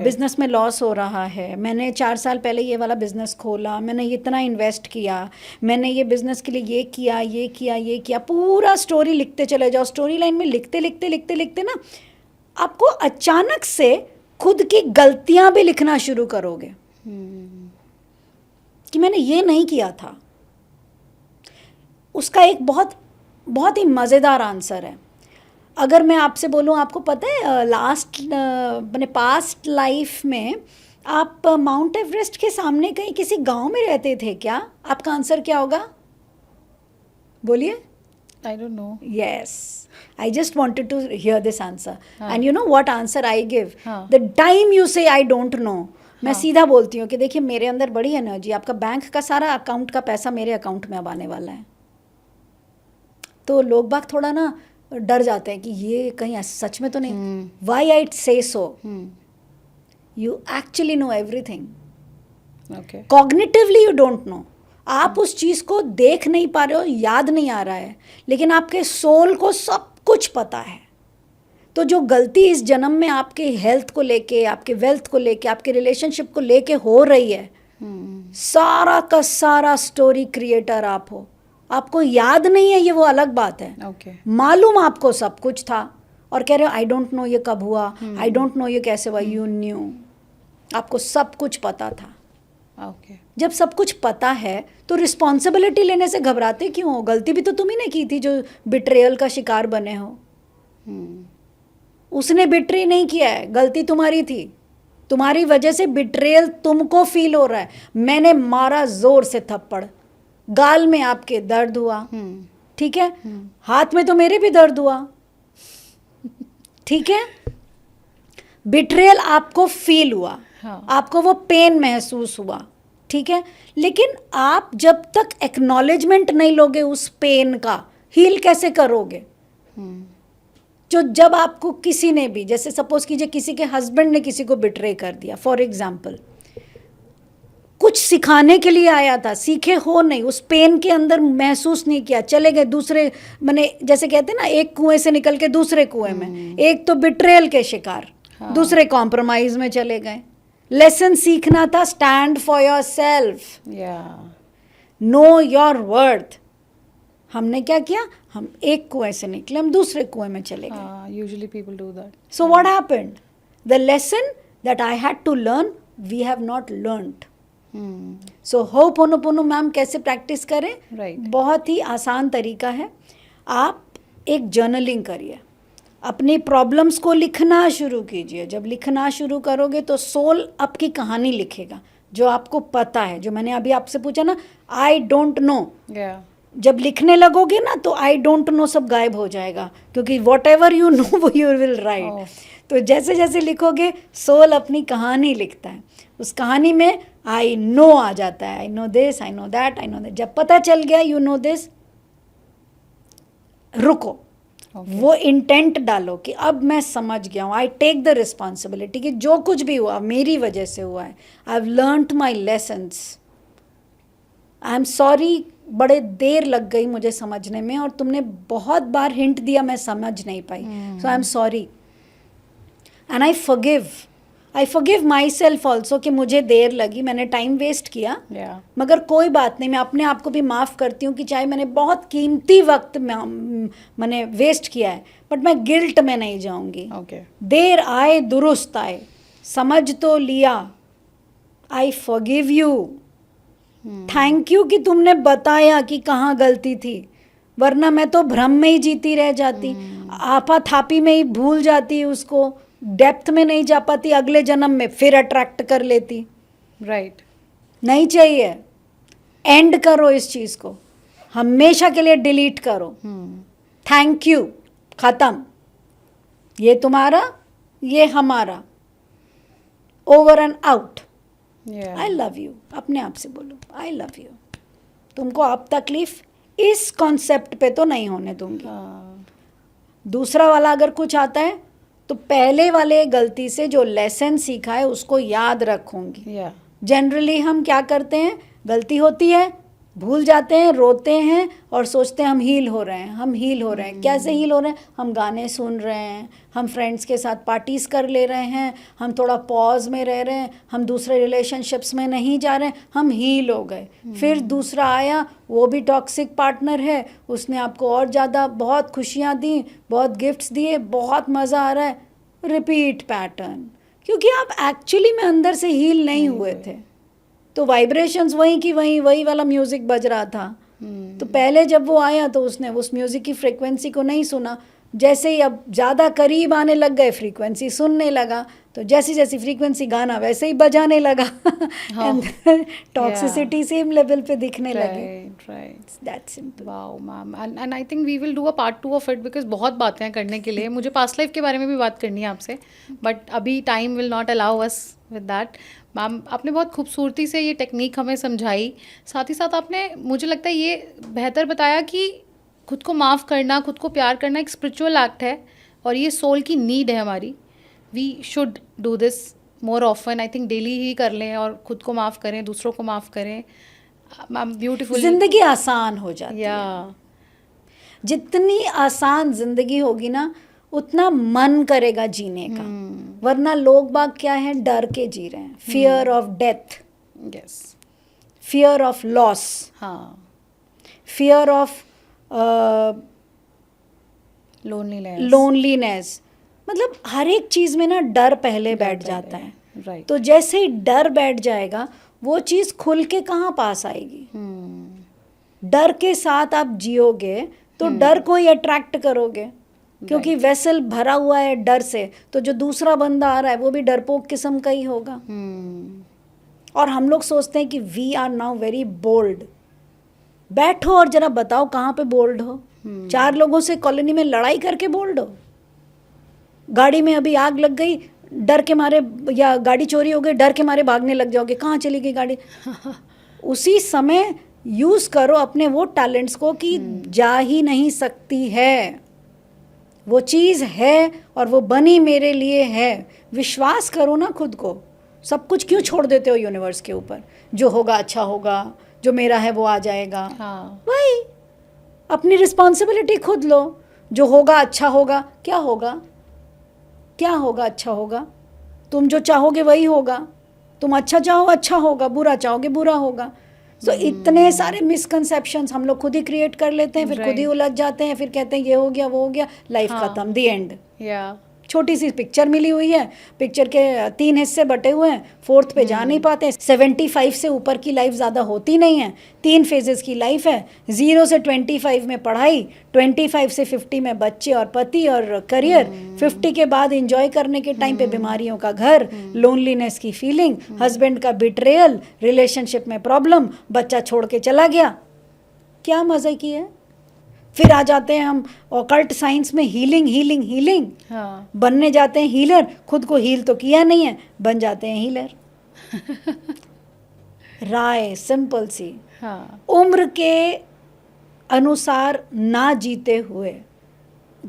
बिजनेस में लॉस हो रहा है, मैंने 4 साल पहले ये वाला बिजनेस खोला, मैंने इतना इन्वेस्ट किया, मैंने ये बिजनेस के लिए ये किया ये किया ये किया, पूरा स्टोरी लिखते चले जाओ। स्टोरी लाइन में लिखते लिखते लिखते लिखते ना आपको अचानक से खुद की गलतियां भी लिखना शुरू करोगे कि मैंने ये नहीं किया था। उसका एक बहुत बहुत ही मज़ेदार आंसर है। अगर मैं आपसे बोलूं, आपको पता है मैंने पास्ट लाइफ में आप माउंट एवरेस्ट के सामने कहीं किसी गांव में रहते थे क्या? आपका आंसर क्या होगा? बोलिए। I don't know. Yes, I just wanted to hear this answer. And you know what answer I give? हाँ. The time you say I don't know, मैं सीधा बोलती हूँ कि देखिए मेरे अंदर बड़ी एनर्जी, आपका बैंक का सारा अकाउंट का पैसा मेरे अकाउंट में अब आने वाला है। तो लोग बाग थोड़ा ना डर जाते हैं कि ये कहीं सच में तो नहीं। Why I say so? You actually know everything. Okay. Cognitively you don't know. आप उस चीज़ को देख नहीं पा रहे हो, याद नहीं आ रहा है, लेकिन आपके सोल को सब कुछ पता है। तो जो गलती इस जन्म में आपके हेल्थ को लेके, आपके वेल्थ को लेके, आपके रिलेशनशिप को लेके हो रही है, सारा का सारा स्टोरी क्रिएटर आप हो। आपको याद नहीं है ये वो अलग बात है। Okay. मालूम आपको सब कुछ था और कह रहे हो आई डोंट नो ये कब हुआ, आई डोंट नो ये कैसे हुआ। यू न्यू, आपको सब कुछ पता था। Okay. जब सब कुछ पता है तो रिस्पॉन्सिबिलिटी लेने से घबराते क्यों हो? गलती भी तो तुम ही ने की थी जो बिट्रेयल का शिकार बने हो। उसने बिट्रे नहीं किया है, गलती तुम्हारी थी। तुम्हारी वजह से बिट्रेयल तुमको फील हो रहा है। मैंने मारा जोर से थप्पड़, गाल में आपके दर्द हुआ, ठीक है, हाथ में तो मेरे भी दर्द हुआ, ठीक है। बिट्रेयल आपको फील हुआ, हाँ. आपको वो पेन महसूस हुआ, ठीक है। लेकिन आप जब तक एक्नॉलेजमेंट नहीं लोगे उस पेन का, हील कैसे करोगे? जो जब आपको किसी ने भी, जैसे सपोज कीजिए किसी के हस्बैंड ने किसी को बिट्रे कर दिया फॉर एग्जाम्पल, कुछ सिखाने के लिए आया था, सीखे हो नहीं, उस पेन के अंदर महसूस नहीं किया, चले गए दूसरे, मैंने जैसे कहते हैं ना, एक कुएं से निकल के दूसरे कुएं में। एक तो बिट्रेयल के शिकार, दूसरे कॉम्प्रोमाइज में चले गए। लेसन सीखना था, stand for your self, know your worth. हमने क्या किया? हम एक कुएं से निकले, हम दूसरे कुएं में चले गए। Usually people do that. So what happened? The lesson that I had to learn, we have not learned. So ho'oponopono ma'am कैसे प्रैक्टिस करें? Right. बहुत ही आसान तरीका है। आप एक जर्नलिंग करिए, अपनी प्रॉब्लम्स को लिखना शुरू कीजिए। जब लिखना शुरू करोगे तो सोल आपकी कहानी लिखेगा, जो आपको पता है। जो मैंने अभी आपसे पूछा ना, आई डोंट नो, जब लिखने लगोगे ना तो आई डोंट नो सब गायब हो जाएगा, क्योंकि वॉट एवर यू नो वो यू विल राइट। तो जैसे जैसे लिखोगे सोल अपनी कहानी लिखता है, उस कहानी में आई नो आ जाता है, I know this, I know that, I know that. जब पता चल गया यू नो दिस, रुको, वो इंटेंट डालो कि अब मैं समझ गया हूँ, आई टेक द रिस्पॉन्सिबिलिटी कि जो कुछ भी हुआ मेरी वजह से हुआ है, आई have learned my lessons, I am sorry, बड़े देर लग गई मुझे समझने में और तुमने बहुत बार हिंट दिया, मैं समझ नहीं पाई, so I am sorry and I forgive my self also कि मुझे देर लगी, मैंने टाइम वेस्ट किया, मगर कोई बात नहीं, मैं अपने आप को भी माफ़ करती हूँ कि चाहे मैंने बहुत कीमती वक्त मैंने वेस्ट किया है, बट मैं गिल्ट में नहीं जाऊँगी. देर आए दुरुस्त आए, समझ तो लिया, आई फॉरगिव यू, थैंक यू कि तुमने बताया कि कहाँ गलती थी, वरना मैं तो भ्रम में ही जीती रह जाती, आपाथापी में ही भूल जाती, उसको डेप्थ में नहीं जा पाती, अगले जन्म में फिर अट्रैक्ट कर लेती. राइट. नहीं चाहिए. एंड करो इस चीज़ को, हमेशा के लिए डिलीट करो. थैंक यू, ख़त्म. ये तुम्हारा, ये हमारा, over and out. I love you, अपने आप से बोलो आई लव यू. तुमको अब तकलीफ इस कॉन्सेप्ट पे तो नहीं होने दूंगी. दूसरा वाला अगर कुछ आता है तो पहले वाले गलती से जो लेसन सीखा है उसको याद रखूंगी. जनरली हम क्या करते हैं, गलती होती है, भूल जाते हैं, रोते हैं और सोचते हैं हम हील हो रहे हैं, हम हील हो रहे हैं. कैसे हील हो रहे हैं? हम गाने सुन रहे हैं, हम फ्रेंड्स के साथ पार्टीज़ कर ले रहे हैं, हम थोड़ा पॉज में रह रहे हैं, हम दूसरे रिलेशनशिप्स में नहीं जा रहे हैं, हम हील हो गए. फिर दूसरा आया, वो भी टॉक्सिक पार्टनर है, उसने आपको और ज़्यादा बहुत खुशियाँ दी, बहुत गिफ्ट्स दिए, बहुत मज़ा आ रहा है. रिपीट पैटर्न, क्योंकि आप एक्चुअली में अंदर से हील नहीं हुए थे. तो वाइब्रेशंस वही की वही वाला म्यूज़िक बज रहा था. तो पहले जब वो आया तो उसने उस म्यूज़िक की फ्रीक्वेंसी को नहीं सुना. जैसे ही अब ज़्यादा करीब आने लग गए, फ्रीक्वेंसी सुनने लगा, तो जैसी जैसी फ्रीक्वेंसी गाना वैसे ही बजाने लगा. टॉक्सिसिटी सेम लेवल पे दिखने लगी. Right. That's simple. Wow ma'am. And I think we will do a part 2 of it, because बहुत बातें हैं करने के लिए. मुझे पास्ट लाइफ के बारे में भी बात करनी है आपसे, बट अभी time will not allow us with that. Ma'am, आपने बहुत खूबसूरती से ये टेक्निक हमें समझाई. साथ ही साथ आपने, मुझे लगता है, ये बेहतर बताया कि खुद को माफ़ करना, खुद को प्यार करना एक स्पिरिचुअल एक्ट है और ये सोल की नीड है हमारी. We should do this more often. I think daily ही कर लें और खुद को माफ़ करें, दूसरों को माफ़ करें. Ma'am, beautiful. जिंदगी आसान हो जाती है. जितनी आसान जिंदगी होगी ना, उतना मन करेगा जीने का. वरना लोग बाग क्या है, डर के जी रहे हैं. Fear of death, yes, fear of loss, हाँ, फियर ऑफ लोनलीनेस. मतलब हर एक चीज़ में ना डर पहले बैठ जाता है. राइट. तो जैसे ही डर बैठ जाएगा, वो चीज़ खुल के कहाँ पास आएगी. डर के साथ आप जियोगे तो डर को ही अट्रैक्ट करोगे, क्योंकि वेसल भरा हुआ है डर से. तो जो दूसरा बंदा आ रहा है वो भी डरपोक किस्म का ही होगा. और हम लोग सोचते हैं कि we are now very bold. बैठो और जरा बताओ कहाँ पे बोल्ड हो. 4 लोगों से कॉलोनी में लड़ाई करके बोल्ड हो. गाड़ी में अभी आग लग गई, डर के मारे, या गाड़ी चोरी हो गई, डर के मारे भागने लग जाओगे, कहाँ चली गई गाड़ी. उसी समय यूज़ करो अपने वो टैलेंट्स को कि जा ही नहीं सकती है, वो चीज़ है और वो बनी मेरे लिए है. विश्वास करो ना खुद को. सब कुछ क्यों छोड़ देते हो यूनिवर्स के ऊपर? जो होगा अच्छा होगा, जो मेरा है वो आ जाएगा. वही अपनी रिस्पॉन्सिबिलिटी खुद लो. जो होगा अच्छा होगा. क्या होगा? क्या होगा? अच्छा होगा. तुम जो चाहोगे वही होगा. तुम अच्छा चाहो अच्छा होगा, बुरा चाहोगे बुरा होगा. तो इतने सारे मिसकंसेप्शंस हम लोग खुद ही क्रिएट कर लेते हैं, फिर खुद ही उलझ जाते हैं, फिर कहते हैं ये हो गया वो हो गया, लाइफ खत्म, दी एंड. छोटी सी पिक्चर मिली हुई है, पिक्चर के 3 हिस्से बटे हुए हैं, 4th पे जा नहीं पाते. 75 से ऊपर की लाइफ ज़्यादा होती नहीं है. 3 फेजेस की लाइफ है. 0 से 25 में पढ़ाई, 25 से 50 में बच्चे और पति और करियर, 50 के बाद एंजॉय करने के टाइम पे बीमारियों का घर, लोनलीनेस की फीलिंग, हस्बैंड का बिट्रेयल, रिलेशनशिप में प्रॉब्लम, बच्चा छोड़ के चला गया. क्या मज़े की है. फिर आ जाते हैं हम ऑकल्ट साइंस में, हीलिंग हीलिंग हीलिंग. बनने जाते हैं हीलर. खुद को हील तो किया नहीं है, बन जाते हैं हीलर. राय सिंपल सी. उम्र के अनुसार ना जीते हुए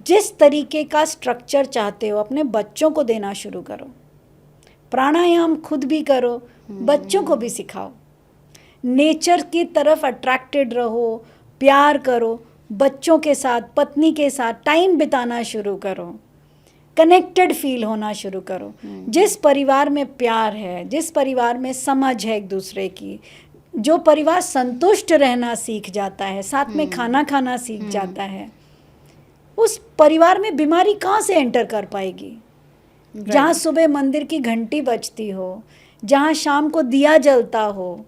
जिस तरीके का स्ट्रक्चर चाहते हो अपने बच्चों को देना शुरू करो. प्राणायाम खुद भी करो, बच्चों को भी सिखाओ. नेचर की तरफ अट्रैक्टेड रहो, प्यार करो, बच्चों के साथ, पत्नी के साथ टाइम बिताना शुरू करो, कनेक्टेड फील होना शुरू करो। जिस परिवार में प्यार है, जिस परिवार में समझ है एक दूसरे की, जो परिवार संतुष्ट रहना सीख जाता है, साथ में खाना खाना सीख जाता है, उस परिवार में बीमारी कहाँ से एंटर कर पाएगी? जहाँ सुबह मंदिर की घंटी बजती हो, जहाँ शाम को दिया जलता हो,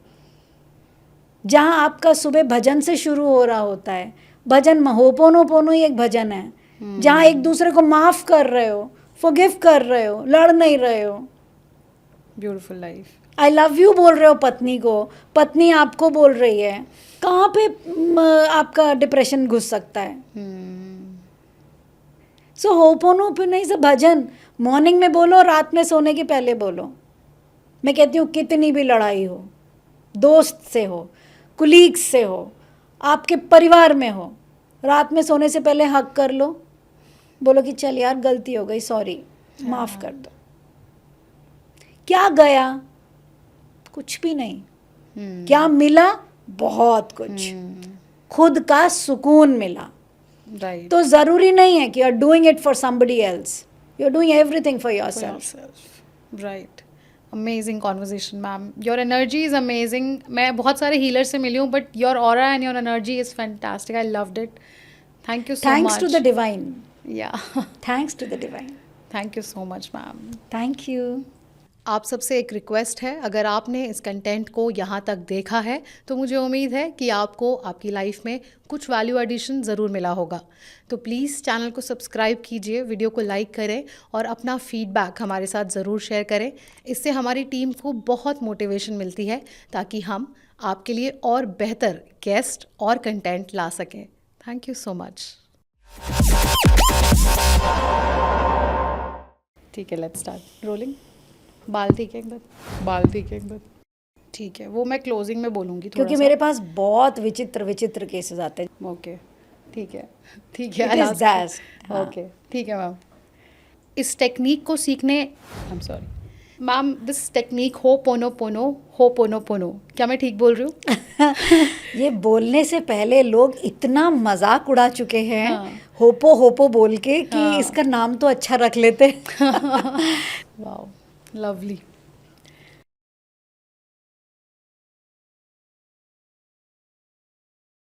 जहाँ आपका सुबह भजन से शुरू हो रहा होता है, भजन होपोनोपोनो ही एक भजन है, जहाँ एक दूसरे को माफ कर रहे हो, फॉरगिव कर रहे हो, लड़ नहीं रहे हो, beautiful life, I love you बोल रहे हो पत्नी को, पत्नी आपको बोल रही है, कहाँ पे आपका डिप्रेशन घुस सकता है? So ho'oponopono is a bhajan, morning में बोलो, रात में सोने के पहले बोलो। मैं कहती हूँ कितनी भी लड़ाई हो, दोस्त से हो, कुलीग्स से हो, आपके परिवार में हो, रात में सोने से पहले हक कर लो, बोलो कि चल यार गलती हो गई, सॉरी, माफ़ कर दो। क्या गया? कुछ भी नहीं। क्या मिला? बहुत कुछ। खुद का सुकून मिला। राइट, तो ज़रूरी नहीं है कि you are doing it for somebody else, you are doing everything for yourself. Right, amazing conversation ma'am, your energy is amazing. मैं बहुत सारे हीलर से मिली हूँ, but your aura and your energy is fantastic, I loved it. Thank you so much. Thanks to the divine. Yeah, thanks to the divine. Thank you so much ma'am. Thank you. आप सबसे एक request है, अगर आपने इस content को यहाँ तक देखा है तो मुझे उम्मीद है कि आपको आपकी लाइफ में कुछ वैल्यू एडिशन ज़रूर मिला होगा। तो प्लीज़ चैनल को सब्सक्राइब कीजिए, वीडियो को लाइक करें और अपना फीडबैक हमारे साथ ज़रूर शेयर करें। इससे हमारी टीम को बहुत मोटिवेशन मिलती है ताकि हम आपके लिए और बेहतर गेस्ट और कंटेंट ला सकें। Thank you so much. ठीक है, लेट्स स्टार्ट रोलिंग। बाल्टी के एक बार, ठीक है, वो मैं क्लोजिंग में बोलूँगी थोड़ा क्योंकि सा। मेरे पास बहुत विचित्र केसेस आते हैं। ओके, ठीक है It is that, हाँ। ओके, ठीक है मैम। इस टेक्निक को सीखने, आई am sorry ma'am, this technique ho'oponopono, क्या मैं ठीक बोल रही हूँ? ये बोलने से पहले लोग इतना मजाक उड़ा चुके हैं हाँ। होपो बोल के कि हाँ। इसका नाम तो अच्छा रख लेते। Wow, lovely.